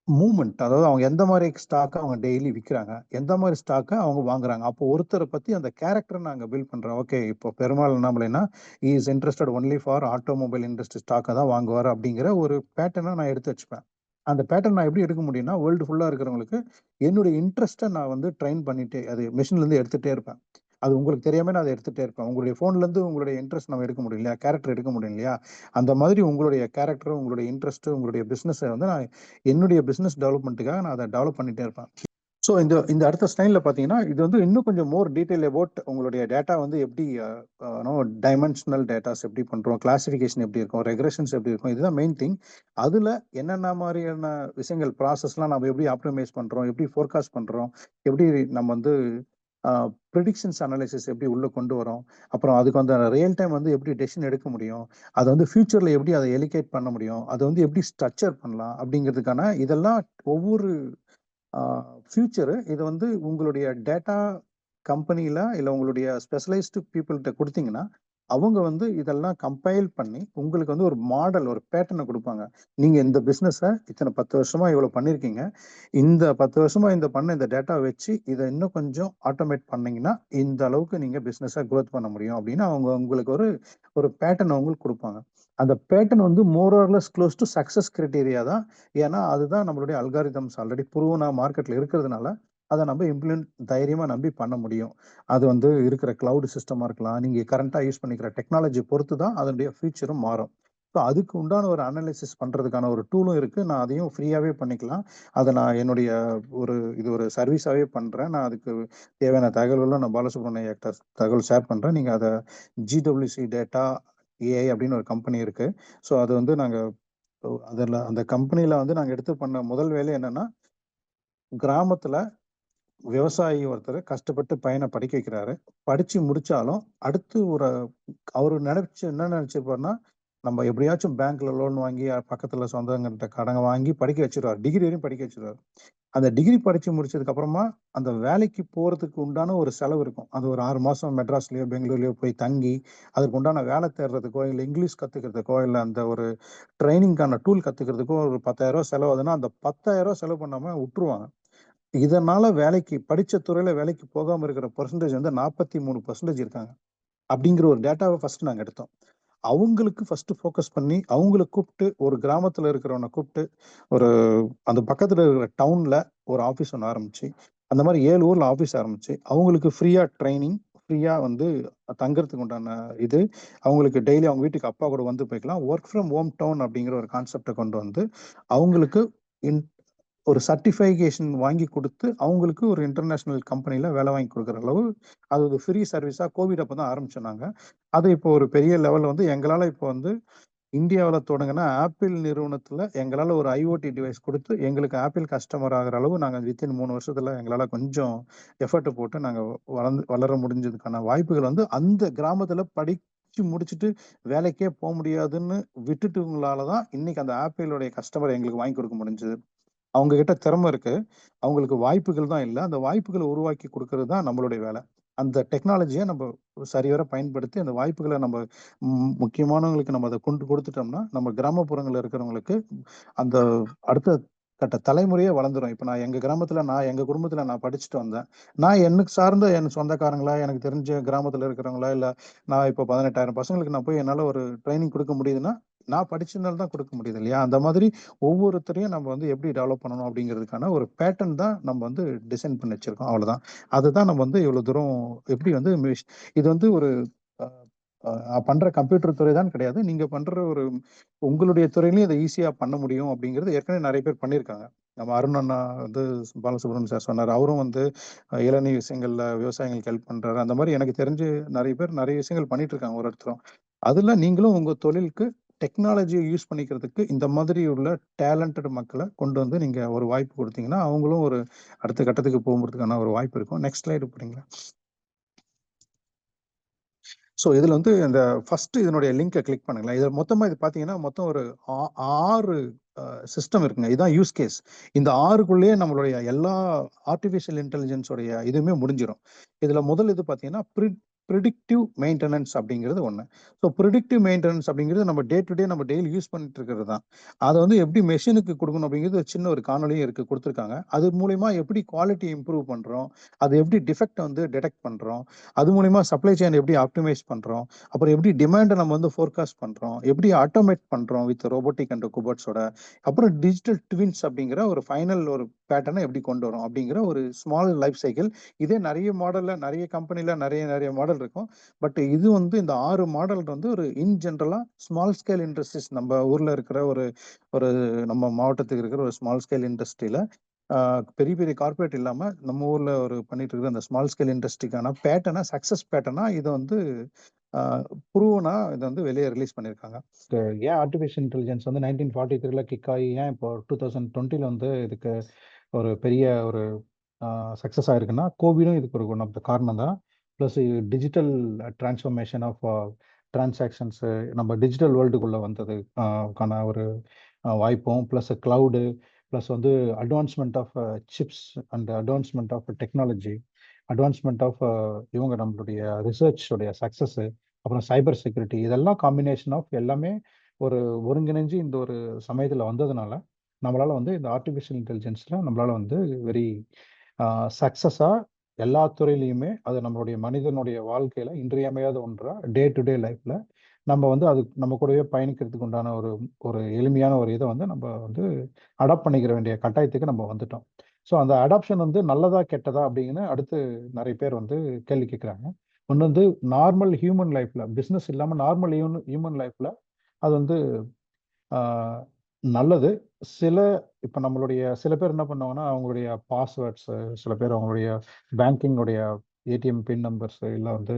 மூவ்மெண்ட், அதாவது அவங்க எந்த மாதிரி ஸ்டாக்கை அவங்க டெய்லி விற்கிறாங்க, எந்த மாதிரி ஸ்டாக்கை அவங்க வாங்குறாங்க. அப்போ ஒருத்தரை பற்றி அந்த கேரக்டரை நாங்கள் பில்ட் பண்ணுறோம். ஓகே, இப்போ பெருமாள் நம்மளேன்னா is interested only for automobile industry ஸ்டாக்கை தான் வாங்குவார் அப்படிங்கிற ஒரு பேட்டர்னை நான் எடுத்து வச்சுப்பேன். அந்த பேட்டர்ன் நான் எப்படி எடுக்க முடியும்னா, வேர்ல்டு ஃபுல்லாக இருக்கிறவங்களுக்கு என்னுடைய இன்ட்ரெஸ்ட்டை நான் வந்து ட்ரெயின் பண்ணிட்டே அது மிஷின்லேருந்து எடுத்துகிட்டே இருப்பேன். அது உங்களுக்கு தெரியாம நான் அதை எடுத்துகிட்டே இருப்பேன். உங்களுடைய ஃபோன்லேருந்து உங்களுடைய இன்ட்ரெஸ்ட் நம்ம எடுக்க முடியும் இல்லையா, கேரக்டர் எடுக்க முடியும் இல்லையா. அந்த மாதிரி உங்களுடைய கேரக்டர், உங்களுடைய இன்ட்ரெஸ்ட், உங்களுடைய பிஸ்னஸை வந்து நான் என்னுடைய பிஸ்னஸ் டெவலப்மெண்ட்டுக்காக நான் அதை டெவலப் பண்ணிட்டே இருப்பேன். ஸோ இந்த அடுத்த ஸ்லைடில் பார்த்தீங்கன்னா, இது வந்து இன்னும் கொஞ்சம் மோர் டீட்டெயில் அபவுட் உங்களுடைய டேட்டா வந்து எப்படி டைமென்ஷனல் டேட்டாஸ் எப்படி பண்ணுறோம், கிளாசிஃபிகேஷன் எப்படி இருக்கும், ரெக்ரெஷன்ஸ் எப்படி இருக்கும், இதுதான் மெயின் திங். அதில் என்னென்ன மாதிரியான விஷயங்கள் ப்ராசஸ்லாம் நம்ம எப்படி ஆப்டிமைஸ் பண்ணுறோம், எப்படி ஃபோர்காஸ்ட் பண்ணுறோம், எப்படி நம்ம வந்து ப்ரிடிக்ஷன்ஸ் அனாலிசிஸ் எப்படி உள்ளே கொண்டு வரோம், அப்புறம் அதுக்கு வந்து ரியல் டைம் வந்து எப்படி டெசிஷன் எடுக்க முடியும், அதை வந்து ஃபியூச்சரில் எப்படி அதை எலிகேட் பண்ண முடியும், அதை வந்து எப்படி ஸ்ட்ரக்சர் பண்ணலாம் அப்படிங்கிறதுக்கான இதெல்லாம் ஒவ்வொரு ஃபியூச்சரு. இது வந்து உங்களுடைய டேட்டா கம்பெனியில் இல்லை உங்களுடைய ஸ்பெஷலைஸ்டு பீப்புள்கிட்ட கொடுத்தீங்கன்னா, அவங்க வந்து இதெல்லாம் கம்பைல் பண்ணி உங்களுக்கு வந்து ஒரு மாடல், ஒரு பேட்டர்னை கொடுப்பாங்க. நீங்கள் இந்த பிஸ்னஸை இத்தனை 10 வருஷமாக இவ்வளோ பண்ணியிருக்கீங்க, இந்த 10 வருஷமாக இந்த டேட்டா வச்சு இதை இன்னும் கொஞ்சம் ஆட்டோமேட் பண்ணீங்கன்னா இந்த அளவுக்கு நீங்கள் பிஸ்னஸை க்ரோத் பண்ண முடியும் அப்படின்னு அவங்க உங்களுக்கு ஒரு பேட்டர்ன் அவங்களுக்கு கொடுப்பாங்க. அந்த பேட்டர்ன் வந்து more or less close to success criteria தான். ஏன்னா அதுதான் நம்மளுடைய அல்காரிதம்ஸ் ஆல்ரெடி ப்ரூவனா மார்க்கெட்டில் இருக்கிறதுனால அதை நம்ம இம்ப்ளிமெண்ட் தைரியமாக நம்பி பண்ண முடியும். அது வந்து இருக்கிற கிளவுட் சிஸ்டமாக இருக்கலாம், நீங்கள் கரண்ட்டாக யூஸ் பண்ணிக்கிற டெக்னாலஜி பொறுத்து தான் அதனுடைய ஃபியூச்சரும் மாறும். ஸோ அதுக்கு உண்டான ஒரு அனாலிசிஸ் பண்ணுறதுக்கான ஒரு டூலும் இருக்குது. நான் அதையும் ஃப்ரீயாகவே பண்ணிக்கலாம். அதை நான் என்னுடைய இது ஒரு சர்வீஸாகவே பண்ணுறேன். நான் அதுக்கு தேவையான தகவல்களும் நான் பாலசுப்ரமணிய தகவல் ஷேர் பண்ணுறேன். நீங்கள் அதை GWC டேட்டா ஏஐ அப்படின்னு ஒரு கம்பெனி இருக்குது. ஸோ அது வந்து நாங்கள் அதில் அந்த கம்பெனியில் வந்து நாங்கள் எடுத்து பண்ண முதல் வேலை என்னென்னா, கிராமத்தில் விவசாயி ஒருத்தர் கஷ்டப்பட்டு பையனை படிக்க வைக்கிறாரு. படிச்சு முடிச்சாலும் அடுத்து அவர் என்ன நினைச்சிருப்பாருன்னா, நம்ம எப்படியாச்சும் பேங்க்ல லோன் வாங்கி பக்கத்துல சொந்தங்கிட்ட கடனை வாங்கி படிக்க வச்சிருவாரு. டிகிரி வரையும் படிக்க வச்சிருவாரு. அந்த டிகிரி படிச்சு முடிச்சதுக்கு அப்புறமா அந்த வேலைக்கு போறதுக்கு உண்டான ஒரு செலவு இருக்கும். அது ஒரு 6 மாசம் மெட்ராஸ்லயோ பெங்களூர்லயோ போய் தங்கி அதுக்கு உண்டான வேலை தேடுறதுக்கோ, இல்லை இங்கிலீஷ் கத்துக்கிறதுக்கோ, இல்லை அந்த ஒரு ட்ரைனிங்கான டூல் கத்துக்கிறதுக்கோ ஒரு 10,000 செலவு ஆகுதுன்னா, அந்த 10,000 செலவு பண்ணாம விட்டுருவாங்க. இதனால படிச்ச துறையில வேலைக்கு போகாம இருக்கிற பெர்சன்டேஜ் வந்து 43% இருக்காங்க. அப்படிங்கிற ஒரு டேட்டாவை ஃபர்ஸ்ட் நாங்க எடுத்தோம். அவங்களுக்கு ஃபர்ஸ்ட் ஃபோக்கஸ் பண்ணி அவங்கள கூப்பிட்டு, ஒரு கிராமத்துல இருக்கிறவனை கூப்பிட்டு, அந்த பக்கத்துல இருக்கிற டவுன்ல ஒரு ஆஃபீஸ் ஒன்று ஆரம்பிச்சு, அந்த மாதிரி 7 ஊர்ல ஆஃபீஸ் ஆரம்பிச்சு, அவங்களுக்கு ஃப்ரீயா ட்ரைனிங், ஃப்ரீயா வந்து தங்கறதுக்கு உண்டான இது, அவங்களுக்கு டெய்லி அவங்க வீட்டுக்கு அப்பா கூட வந்து போய்க்கலாம். ஒர்க் ஃப்ரம் ஹோம் டவுன் அப்படிங்கிற ஒரு கான்செப்டை கொண்டு வந்து அவங்களுக்கு ஒரு சர்டிஃபிகேஷன் வாங்கி கொடுத்து அவங்களுக்கு ஒரு இன்டர்நேஷனல் கம்பெனியில் வேலை வாங்கி கொடுக்குற அளவு அது ஒரு ஃப்ரீ சர்வீஸாக கோவிட் அப்போ தான் ஆரம்பிச்சோம் நாங்கள். அது இப்போ ஒரு பெரிய லெவலில் வந்து எங்களால் இப்போ வந்து இந்தியாவுல தொடங்குன ஆப்பிள் நிறுவனத்துல எங்களால ஒரு ஐஓடி டிவைஸ் குடுத்து, எங்களுக்கு ஆப்பிள் கஸ்டமர் ஆகுற அளவு நாங்க வித்தின் 3 வருஷத்துல எங்களால கொஞ்சம் எஃபோர்ட் போட்டு நாங்க வளர முடிஞ்சதுக்கான வாய்ப்புகள் வந்து அந்த கிராமத்துல படிச்சு முடிச்சுட்டு வேலைக்கே முடியாதுன்னு விட்டுட்டவங்களால தான் இன்னைக்கு அந்த ஆப்பிளுடைய கஸ்டமர் எங்களுக்கு வாங்கி கொடுக்க முடிஞ்சது. அவங்க கிட்ட திறமை இருக்கு. அவங்களுக்கு வாய்ப்புகள் தான் இல்ல. அந்த வாய்ப்புகள உருவாக்கி குடுக்குறது தான் நம்மளுடைய வேலை. அந்த டெக்னாலஜிய நம்ம சரிவர பயன்படுத்தி, அந்த வாய்ப்புகள நம்ம முக்கியமானவங்களுக்கு நம்ம அத கொண்டு குடுத்துட்டோம்னா, நம்ம கிராமப்புறங்கள்ல இருக்கிறவங்களுக்கு அந்த அடுத்த கட்ட தலைமுறையே வளர்ந்துரும். இப்ப நான் எங்க கிராமத்துல எங்க குடும்பத்துல நான் படிச்சுட்டு வந்தேன். நான் எனக்கு சார்ந்த என் சொந்தக்காரங்களா, எனக்கு தெரிஞ்ச கிராமத்துல இருக்கிறவங்களா, இல்ல நான் இப்போ 18,000 பசங்களுக்கு நான் போய் என்னால ஒரு ட்ரெய்னிங் குடுக்க முடியுதுன்னா, நான் படிச்சதுனால தான் குடுக்க முடியுது இல்லையா? அந்த மாதிரி ஒவ்வொருத்தரையும் நம்ம வந்து எப்படி டெவலப் பண்ணணும் அப்படிங்கிறதுக்கான ஒரு பேட்டர்ன் தான் நம்ம வந்து டிசைன் பண்ணி வச்சிருக்கோம். அவ்வளோதான். அதுதான் நம்ம வந்து இவ்வளோ தூரம் எப்படி வந்து இது வந்து ஒரு அ பண்ற கம்ப்யூட்டர் துறை தான் கிடையாது. நீங்க பண்ற ஒரு உங்களுடைய துறையிலயும் இத ஈஸியா பண்ண முடியும் அப்படிங்கிறது ஏற்கனவே நெறைய பேர் பண்ணியிருக்காங்க. நம்ம அருண் அண்ணா வந்து பாலசுப்ரமணியம் சார் சொன்னாரு. அவரும் வந்து இளநீ விஷயங்கள்ல விவசாயிகளுக்கு ஹெல்ப் பண்றாரு. அந்த மாரி எனக்கு தெரிஞ்சு நெறைய பேர் நெறைய விஷயங்கள் பண்ணிட்டு இருக்காங்க ஒரு ஒருத்தரும். அதுல நீங்களும் உங்க தொழிலுக்கு டெக்னாலஜிய யூஸ் பண்ணிக்கிறதுக்கு இந்த மாதிரி உள்ள டேலண்டட் மக்கள கொண்டு வந்து நீங்க ஒரு வாய்ப்பு குடுத்தீங்கன்னா, அவங்களும் ஒரு அடுத்த கட்டத்துக்கு போகுறதுக்கான ஒரு வாய்ப்பு இருக்கும். நெக்ஸ்ட் ஸ்லைடு போறீங்களா? ஸோ இதுல வந்து இந்த ஃபர்ஸ்ட் இதனுடைய லிங்க கிளிக் பண்ணுங்களேன். இதுல மொத்தமா இது பார்த்தீங்கன்னா, மொத்தம் ஒரு ஆ 6 சிஸ்டம் இருக்குங்க. இதான் யூஸ் கேஸ். இந்த 6க்குள்ளேயே நம்மளுடைய எல்லா ஆர்ட்டிஃபிஷியல் இன்டெலிஜென்ஸ் உடைய இதுவுமே முடிஞ்சிரும். இதுல முதல் இது பார்த்தீங்கன்னா, பிரிடிக்டிவ் மெயின்டனன்ஸ் அப்படிங்கிறது ஒண்ணு. ஸோ பிரிடிக்டிவ் மெயின்டனன்ஸ் அப்படிங்கிறது நம்ம டே டு டே நம்ம டெய்லி யூஸ் பண்ணிட்டு இருக்கிறது தான். அத வந்து எப்படி மெஷினுக்கு குடுக்கணும் அப்படிங்கிறது ஒரு சின்ன ஒரு காணொளியும் இருக்கு குடுத்துருக்காங்க. அது மூலியமா எப்படி குவாலிட்டி இம்ப்ரூவ் பண்றோம், அது எப்படி டிஃபெக்ட்ட வந்து டிடெக்ட் பண்றோம், அது மூலியமா சப்ளை செயின் எப்படி ஆப்டிமைஸ் பண்றோம், அப்புறம் எப்படி டிமாண்ட நம்ம வந்து ஃபோர்காஸ்ட் பண்றோம், எப்படி ஆட்டோமேட் பண்றோம் வித் ரோபோட்டிக் அண்ட் கோபோட்ஸோட, அப்புறம் டிஜிட்டல் ட்வின்ஸ் அப்படிங்கிற ஒரு ஃபைனல் ஒரு பேட்டர்ன எப்படி கொண்டு வரோம் அப்படிங்கிற ஒரு ஸ்மால் லைஃப் சைக்கிள். இதே நெறைய மாடல்ல, நெறைய கம்பெனில நெறைய மாடல் இருக்கும். பட் இது வந்து இந்த 6 மாடல் வந்து ஒரு இன் ஜெனரலா ஸ்மால் ஸ்கேல் இண்டஸ்ட்ரீஸ் நம்ம ஊர்ல இருக்கிற ஒரு ஒரு நம்ம மாவட்டத்துக்கு இருக்கிற ஒரு ஸ்மால் ஸ்கேல் இண்டஸ்ட்ரியில ஆ பெரிய பெரிய கார்ப்பரேட் இல்லாம நம்ம ஊர்ல ஒரு பண்ணிட்டு இருக்கிற அந்த ஸ்மால் ஸ்கேல் இண்டஸ்ட்ரிக்கான பேட்டர்ன சக்சஸ் பேட்டர்னா இத வந்து ஆ ப்ரூவனா இத வந்து வெளிய ரிலீஸ் பண்ணியிருக்காங்க. ஏன் ஆர்டிஃபிஷியல் இன்டெலிஜென்ஸ் வந்து 1943ல கிக் ஆகி ஏன் இப்போ 2020ல வந்து இதுக்கு ஒரு பெரிய ஒரு சக்சஸ் ஆயிருக்குன்னா, கோவிடும் இதுக்கு ஒரு ஒன் ஆஃப் த காரணம் தான். Plus digital transformation of transactions நம்ம டிஜிட்டல் வேர்ல்டுக்குள்ள வந்தது க்கான ஒரு வாய்ப்பும், பிளஸ் கிளவுடு, பிளஸ் வந்து advancement of chips and advancement of technology, advancement of இவங்க நம்மளுடைய ரிசர்ச் உடைய சக்சஸ், அப்புறம் சைபர் செக்யூரிட்டி இதெல்லாம் காம்பினேஷன் ஆஃப் எல்லாமே ஒரு ஒருங்கிணைஞ்சு இந்த ஒரு சமயத்துல வந்ததுனால, நம்மளால வந்து இந்த ஆர்டிஃபிஷியல் இன்டெலிஜென்ஸ்ல நம்மளால வந்து வெரி சக்சஸா எல்லா துறையிலயுமே அது நம்மளுடைய மனிதனுடைய வாழ்க்கையில இன்றியமையாத ஒன்றா டே டு டே லைஃப்ல நம்ம வந்து அது நம்ம கூடவே பயணிக்கிறதுக்கு உண்டான ஒரு ஒரு எளிமையான ஒரு இத வந்து நம்ம வந்து அடாப்ட் பண்ணிக்கிற வேண்டிய கட்டாயத்துக்கு நம்ம வந்துட்டோம். ஸோ அந்த அடாப்ஷன் வந்து நல்லதா, கெட்டதா அப்படின்னு அடுத்து நெறைய பேர் வந்து கேள்வி கேட்குறாங்க. ஒண்ணு வந்து நார்மல் ஹியூமன் லைஃப்ல பிசினஸ் இல்லாம நார்மல் ஹியூமன் லைஃப்ல அது வந்து ஆ நல்லது. சில இப்ப நம்மளுடைய சில பேர் என்ன பண்ணுவாங்கன்னா, அவங்களுடைய பாஸ்வேர்ட்ஸு, சில பேர் அவங்களுடைய பேங்கிங் உடைய ஏடிஎம் பின் நம்பர்ஸ் இல்ல வந்து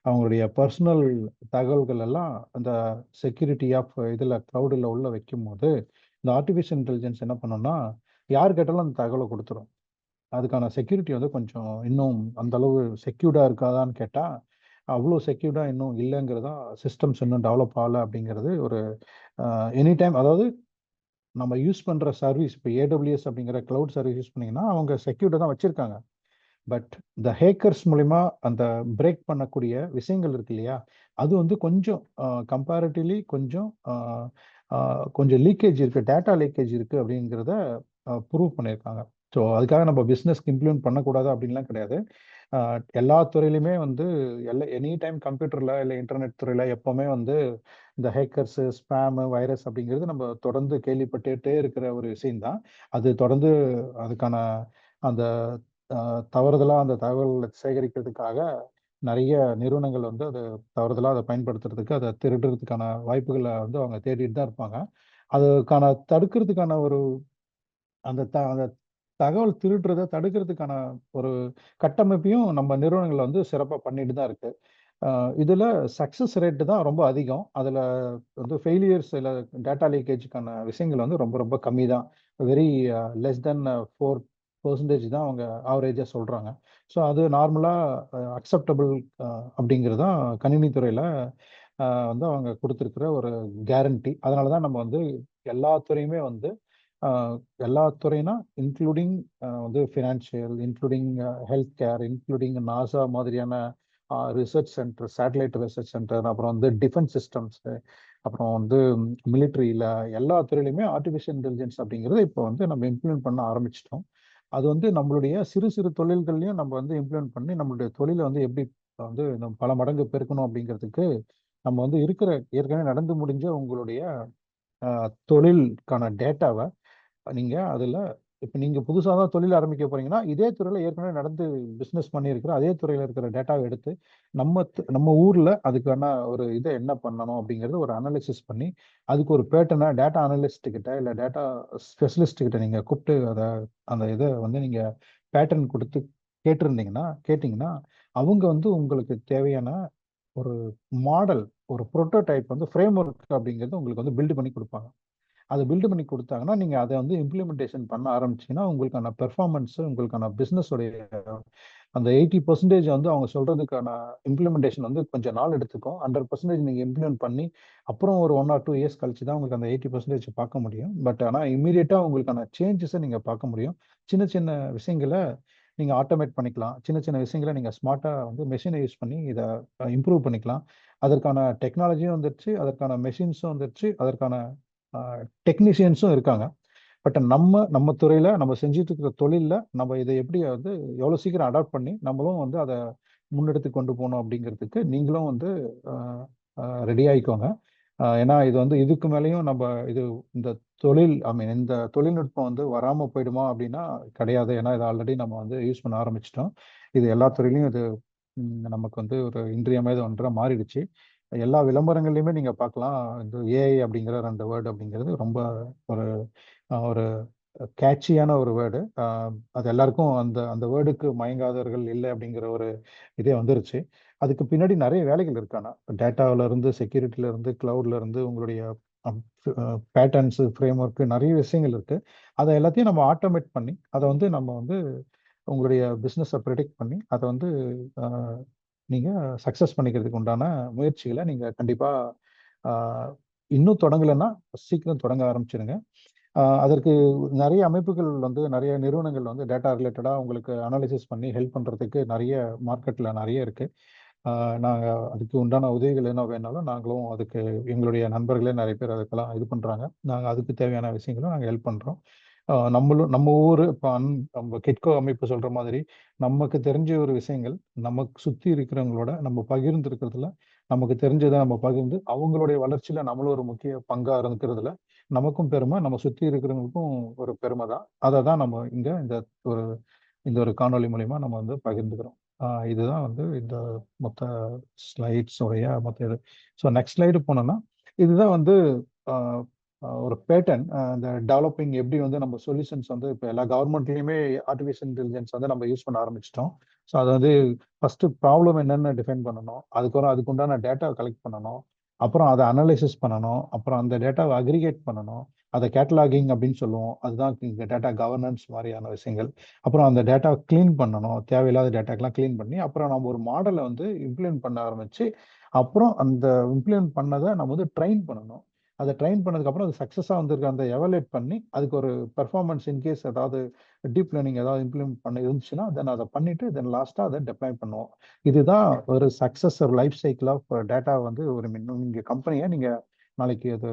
அவங்களுடைய பர்சனல் தகவல்கள் எல்லாம் அந்த செக்யூரிட்டி ஆஃப் இதுல கிளவுடுல உள்ள வைக்கும்போது, இந்த ஆர்டிஃபிஷியல் இன்டெலிஜென்ஸ் என்ன பண்ணும்னா, யார் கேட்டாலும் அந்த தகவல குடுத்துரும். அதுக்கான செக்யூரிட்டி வந்து கொஞ்சம் இன்னும் அந்த அளவு செக்யூர்டா இருக்காதான்னு கேட்டா, அவ்ளோ செக்யூர்டா இன்னும் இல்லங்கிறது தான் சிஸ்டம்ஸ் இன்னும் டெவலப் ஆகல அப்படிங்கிறது ஒரு எனி டைம் அதாவது நம்ம யூஸ் பண்ற சர்வீஸ் இப்போ ஏடபிள்யூஎஸ் அப்படிங்கிற கிளவுட் சர்வீஸ் யூஸ் பண்ணீங்கன்னா, அவங்க செக்யூர்டா தான் வச்சிருக்காங்க. பட் இந்த ஹேக்கர்ஸ் மூலியமா அந்த பிரேக் பண்ணக்கூடிய விஷயங்கள் இருக்கு இல்லையா? அது வந்து கொஞ்சம் கம்பேரிட்டிவ்லி கொஞ்சம் கொஞ்சம் லீக்கேஜ் இருக்கு. டேட்டா லீக்கேஜ் இருக்கு அப்படிங்கிறத ப்ரூவ் பண்ணியிருக்காங்க. ஸோ அதுக்காக நம்ம பிசினஸ்க்கு இம்ப்ளிமெண்ட் பண்ணக்கூடாது அப்படின்லாம் கிடையாது. அ எல்லா துறையிலுமே வந்து எனி டைம் கம்ப்யூட்டர்ல இல்ல இன்டர்நெட் துறையில எப்பவுமே வந்து இந்த ஹேக்கர்ஸ், ஸ்பேம், வைரஸ் அப்படிங்கிறது நம்ம தொடர்ந்து கேள்விப்பட்டுட்டே இருக்கிற ஒரு விஷயம் தான். அது தொடர்ந்து அதுக்கான அந்த அ தவறுதலா அந்த தகவல்கள சேகரிக்கிறதுக்காக நெறைய நிறுவனங்கள் வந்து அத தவறுதலா அத பயன்படுத்துறதுக்கு, அத திருடுறதுக்கான வாய்ப்புகள வந்து அவங்க தேடிட்டு தான் இருப்பாங்க. அதுக்கான தடுக்கிறதுக்கான ஒரு அந்த தகவல் திருடுறத தடுக்கிறதுக்கான ஒரு கட்டமைப்பையும் நம்ம நிறுவனங்கள் வந்து சிறப்பா பண்ணிட்டு தான் இருக்கு. இதில் சக்ஸஸ் ரேட்டு தான் ரொம்ப அதிகம். அதில் வந்து ஃபெயிலியர்ஸ் இல்லை டேட்டா லீக்கேஜுக்கான விஷயங்கள் வந்து ரொம்ப ரொம்ப கம்மி தான். வெரி லெஸ் தென் 4% தான் அவங்க ஆவரேஜாக சொல்கிறாங்க. ஸோ அது நார்மலாக அக்செப்டபிள் அப்படிங்கிறது தான் கணினித்துறையில் வந்து அவங்க கொடுத்துருக்குற ஒரு கேரண்டி. அதனால தான் நம்ம வந்து எல்லா துறையுமே வந்து எல்லா துறைனா இன்க்ளூடிங் வந்து financial, including health care, including NASA மாதிரியான research center, satellite research center, அப்புறம் வந்து டிஃபென்ஸ் சிஸ்டம்ஸு, அப்புறம் வந்து மிலிட்ரியில் எல்லா துறையிலுமே ஆர்டிஃபிஷியல் இன்டெலிஜென்ஸ் அப்படிங்கிறது இப்போ வந்து நம்ம இம்ப்ளிமெண்ட் பண்ண ஆரம்பிச்சிட்டோம். அது வந்து நம்மளுடைய சிறு சிறு தொழில்கள்லையும் நம்ம வந்து இம்ப்ளிமெண்ட் பண்ணி நம்மளுடைய தொழிலை வந்து எப்படி வந்து நம்ம பல மடங்கு பெருக்கணும் அப்படிங்கிறதுக்கு நம்ம வந்து இருக்கிற ஏற்கனவே நடந்து முடிஞ்ச உங்களுடைய தொழிலுக்கான டேட்டாவை நீங்க அதுல இப்ப நீங்க புதுசா தான் தொழில் ஆரம்பிக்க போறீங்கன்னா, இதே துறையில ஏற்கனவே நடந்து பிசினஸ் பண்ணியிருக்கிற அதே துறையில இருக்கிற டேட்டாவை எடுத்து நம்ம ஊர்ல அதுக்கான ஒரு இதை என்ன பண்ணணும் அப்படிங்கறது ஒரு அனாலிசிஸ் பண்ணி அதுக்கு ஒரு பேட்டர்னா டேட்டா அனலிஸ்ட் கிட்ட இல்ல டேட்டா ஸ்பெஷலிஸ்ட் கிட்ட நீங்க கூப்பிட்டு அந்த இதை வந்து நீங்க பேட்டர்ன் கொடுத்து கேட்டீங்கன்னா அவங்க வந்து உங்களுக்கு தேவையான ஒரு மாடல், ஒரு புரோட்டோடைப் வந்து ஃப்ரேம் ஒர்க் அப்படிங்கிறது உங்களுக்கு வந்து பில்ட் பண்ணி கொடுப்பாங்க. அதை பில்டு பண்ணி கொடுத்தாங்கன்னா நீங்கள் அதை வந்து இம்ப்ளிமெண்டேஷன் பண்ண ஆரம்பிச்சீங்கன்னா உங்களுக்கான பெர்ஃபார்மன்ஸு, உங்களுக்கான பிஸ்னஸோடைய அந்த 80% வந்து அவங்க சொல்றதுக்கான இம்ப்ளிமெண்டேஷன் வந்து கொஞ்சம் நாள் எடுத்துக்கும். 100% நீங்கள் இம்ப்ளிமெண்ட் பண்ணி அப்புறம் ஒரு 1 ஆர் 2 இயர்ஸ் கழிச்சு தான் உங்களுக்கு அந்த 80% பார்க்க முடியும். பட் ஆனால் இம்மீடியட்டாக உங்களுக்கான சேஞ்சஸை நீங்கள் பார்க்க முடியும். சின்ன சின்ன விஷயங்களை நீங்கள் ஆட்டோமேட் பண்ணிக்கலாம். சின்ன சின்ன விஷயங்களை நீங்கள் ஸ்மார்ட்டாக வந்து மெஷினை யூஸ் பண்ணி இதை இம்ப்ரூவ் பண்ணிக்கலாம். அதற்கான டெக்னாலஜியும் வந்துருச்சு, அதற்கான மெஷின்ஸும் வந்துருச்சு, அதற்கான டெக்னீஷியன்ஸும் இருக்காங்க. பட் நம்ம நம்ம துறையில நம்ம செஞ்சுட்டு இருக்கிற தொழில்ல நம்ம இதை எப்படி வந்து எவ்வளவு சீக்கிரம் அடாப்ட் பண்ணி நம்மளும் வந்து அதை முன்னெடுத்து கொண்டு போகணும் அப்படிங்கிறதுக்கு நீங்களும் வந்து ரெடி ஆயிக்கோங்க. ஏன்னா இது வந்து இதுக்கு மேலேயும் நம்ம இது இந்த தொழில் ஐ மீன் இந்த தொழில்நுட்பம் வந்து வராம போயிடுமா அப்படின்னா கிடையாது. ஏன்னா இதை ஆல்ரெடி நம்ம வந்து யூஸ் பண்ண ஆரம்பிச்சிட்டோம். இது எல்லா துறையிலையும் இது நமக்கு வந்து ஒரு இன்றியமையாத ஒன்றா மாறிடுச்சு. எல்லா விளம்பரங்கள்லையுமே நீங்க பார்க்கலாம். இந்த ஏஐ அப்படிங்கிற 2 வேர்டு அப்படிங்கிறது ரொம்ப ஒரு ஒரு கேட்சியான ஒரு வேர்டு. அது எல்லாருக்கும் அந்த அந்த வேர்டுக்கு மயங்காதவர்கள் இல்லை அப்படிங்கிற ஒரு இதே வந்துருச்சு. அதுக்கு பின்னாடி நிறைய வேலைகள் இருக்கு. ஆனால் டேட்டாவில இருந்து, செக்யூரிட்டில இருந்து, கிளவுட்ல இருந்து உங்களுடைய பேட்டர்ன்ஸ், ஃப்ரேம் ஒர்க் நிறைய விஷயங்கள் இருக்கு. அதை எல்லாத்தையும் நம்ம ஆட்டோமேட் பண்ணி அதை வந்து நம்ம வந்து உங்களுடைய பிஸ்னஸை ப்ரிடிக்ட் பண்ணி அதை வந்து நீங்க சக்சஸ் பண்ணிக்கிறதுக்கு உண்டான முயற்சிகளை நீங்க கண்டிப்பா இன்னும் தொடங்கலைன்னா சீக்கிரம் தொடங்க ஆரம்பிச்சிருங்க. அதற்கு நிறைய அமைப்புகள் வந்து நிறைய நிறுவனங்கள் வந்து டேட்டா ரிலேட்டடா உங்களுக்கு அனாலிசிஸ் பண்ணி ஹெல்ப் பண்றதுக்கு நிறைய மார்க்கெட்ல நிறைய இருக்கு. நாங்கள் அதுக்கு உண்டான உதவிகள் என்ன வேணாலும் நாங்களும் அதுக்கு எங்களுடைய நண்பர்களே நிறைய பேர் அதுக்கெல்லாம் இது பண்ணுறாங்க. நாங்கள் அதுக்கு தேவையான விஷயங்களும் நாங்கள் ஹெல்ப் பண்ணுறோம். நம்மளும் நம்ம ஊர் இப்போ நம்ம கிட்கோ அமைப்பு சொல்கிற மாதிரி நமக்கு தெரிஞ்ச ஒரு விஷயங்கள் நமக்கு சுற்றி இருக்கிறவங்களோட நம்ம பகிர்ந்து இருக்கிறதுல நமக்கு தெரிஞ்சதை நம்ம பகிர்ந்து அவங்களுடைய வளர்ச்சியில் நம்மளும் ஒரு முக்கிய பங்காக இருக்கிறதுல நமக்கும் பெருமை, நம்ம சுற்றி இருக்கிறவங்களுக்கும் ஒரு பெருமை தான். அதை தான் நம்ம இங்கே ஒரு இந்த ஒரு காணொளி மூலிமா நம்ம வந்து பகிர்ந்துக்கிறோம். இதுதான் வந்து இந்த மொத்த ஸ்லைட்ஸ் உடைய மொத்த இது. ஸோ நெக்ஸ்ட் ஸ்லைடு போனோம்னா இதுதான் வந்து ஒரு பேட்டர்ன். இந்த டெவலப்பிங் எப்படி வந்து நம்ம சொல்யூஷன்ஸ் வந்து இப்போ எல்லா கவர்மெண்ட்லேயுமே ஆர்டிஃபிஷியல் இன்டெலிஜென்ஸ் வந்து நம்ம யூஸ் பண்ண ஆரம்பிச்சிட்டோம். ஸோ அது வந்து ஃபர்ஸ்ட் ப்ராப்ளம் என்னென்னு டிஃபைன் பண்ணணும், அதுக்கப்புறம் அதுக்குண்டான டேட்டாவை கலெக்ட் பண்ணணும், அப்புறம் அதை அனலைசிஸ் பண்ணணும், அப்புறம் அந்த டேட்டாவை அக்ரிகேட் பண்ணணும், அதை கேட்டலாகிங் அப்படின்னு சொல்லுவோம். அதுதான் இந்த டேட்டா கவர்னன்ஸ் மாதிரியான விஷயங்கள். அப்புறம் அந்த டேட்டாவை க்ளீன் பண்ணணும், தேவையில்லாத டேட்டாக்கெல்லாம் க்ளீன் பண்ணி அப்புறம் நம்ம ஒரு மாடலை வந்து இம்ப்ளிமெண்ட் பண்ண ஆரம்பிச்சு அப்புறம் அந்த இம்ப்ளிமெண்ட் பண்ணதை நம்ம வந்து ட்ரெயின் பண்ணணும். அதை ட்ரெயின் பண்ணதுக்கப்புறம் அது சக்ஸஸாக வந்திருக்கு அந்த எவலேட் பண்ணி அதுக்கு ஒரு பெர்ஃபார்மன்ஸ் இன்கேஸ் ஏதாவது டீப் லேர்னிங் ஏதாவது இம்ப்ளிமெண்ட் பண்ண இருந்துச்சுன்னா தென் அதை பண்ணிட்டு தென் லாஸ்ட்டாக அதை டெப்ளாய் பண்ணுவோம். இதுதான் ஒரு சக்ஸஸ் ஒரு லைஃப் சைக்கிள் ஆஃப் டேட்டா வந்து ஒரு நீங்கள் கம்பெனியை நீங்கள் நாளைக்கு அது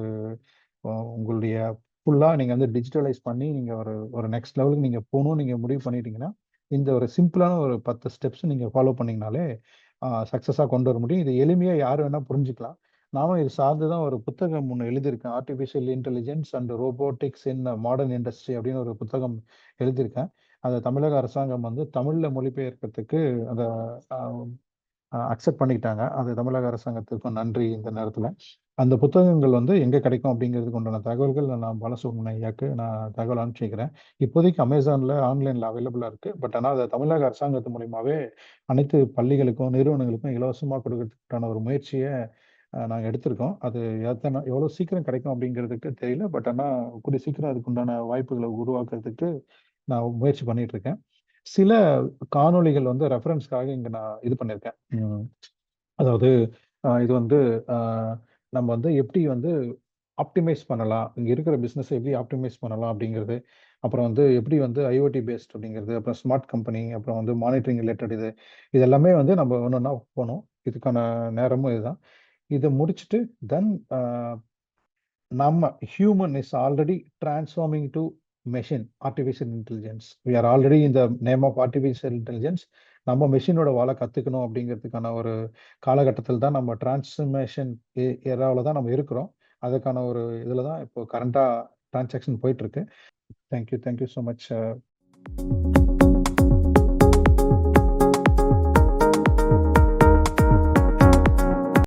உங்களுடைய ஃபுல்லாக நீங்கள் வந்து டிஜிட்டலைஸ் பண்ணி நீங்கள் ஒரு ஒரு நெக்ஸ்ட் லெவலுக்கு நீங்கள் போகணும்னு நீங்கள் முடிவு பண்ணிட்டீங்கன்னா இந்த ஒரு சிம்பிளான ஒரு 10 ஸ்டெப்ஸ் நீங்கள் ஃபாலோ பண்ணிங்கனாலே சக்ஸஸாக கொண்டு வர முடியும். இது எளிமையாக யார் வேணால் புரிஞ்சுக்கலாம். நானும் இது சார்ந்து தான் ஒரு புத்தகம் ஒன்று எழுதியிருக்கேன். Artificial intelligence and robotics in modern industry அப்படின்னு ஒரு புத்தகம் எழுதியிருக்கேன். அதை தமிழக அரசாங்கம் வந்து தமிழில் மொழிபெயர்க்கிறதுக்கு அதை அக்செப்ட் பண்ணிக்கிட்டாங்க. அது தமிழக அரசாங்கத்துக்கும் நன்றி இந்த நேரத்தில். அந்த புத்தகங்கள் வந்து எங்கே கிடைக்கும் அப்படிங்கிறதுக்கு உண்டான தகவல்கள் நான் பாலசுப்ரமணிய ஐயாக்கு நான் தகவல் அனுப்பிச்சி வைக்கிறேன். இப்போதைக்கு அமேசானில் ஆன்லைனில் அவைலபிளாக இருக்குது. பட் ஆனால் அதை தமிழக அரசாங்கத்து மூலியமாகவே அனைத்து பள்ளிகளுக்கும் நிறுவனங்களுக்கும் இலவசமாக கொடுக்கறதுக்கான ஒரு முயற்சியை நாங்கள் எடுத்திருக்கோம். அது எவ்வளோ சீக்கிரம் கிடைக்கும் அப்படிங்கிறதுக்கு தெரியல. பட் ஆனால் கூடிய சீக்கிரம் அதுக்கு உண்டான வாய்ப்புகளை உருவாக்குறதுக்கு நான் முயற்சி பண்ணிட்டு இருக்கேன். சில காணொளிகள் வந்து ரெஃபரன்ஸ்க்காக இங்கே நான் இது பண்ணியிருக்கேன். அதாவது இது வந்து நம்ம வந்து எப்படி வந்து ஆப்டிமைஸ் பண்ணலாம், இங்கே இருக்கிற பிஸ்னஸை எப்படி ஆப்டிமைஸ் பண்ணலாம் அப்படிங்கிறது, அப்புறம் வந்து எப்படி வந்து ஐஓடி பேஸ்ட் அப்படிங்கிறது, அப்புறம் ஸ்மார்ட் கம்பெனி, அப்புறம் வந்து மானிட்டரிங் ரிலேட்டட் இது எல்லாமே வந்து நம்ம ஒன்று ஒன்றா போகணும். இதுக்கான நேரமும் இதுதான். இதை முடிச்சுட்டு தென் நம்ம human is already transforming to machine artificial intelligence. We are already இந்த நேம் ஆஃப் ஆர்டிஃபிஷியல் இன்டெலிஜென்ஸ். நம்ம மெஷினோட வாழ கற்றுக்கணும் அப்படிங்கிறதுக்கான ஒரு காலகட்டத்தில் தான் நம்ம டிரான்ஸ்ஃபர்மேஷன் ஏராவில் தான் நம்ம இருக்கிறோம். அதுக்கான ஒரு இதில் தான் இப்போ கரண்ட்டாக டிரான்சாக்ஷன் போயிட்டுருக்கு. Thank you so much.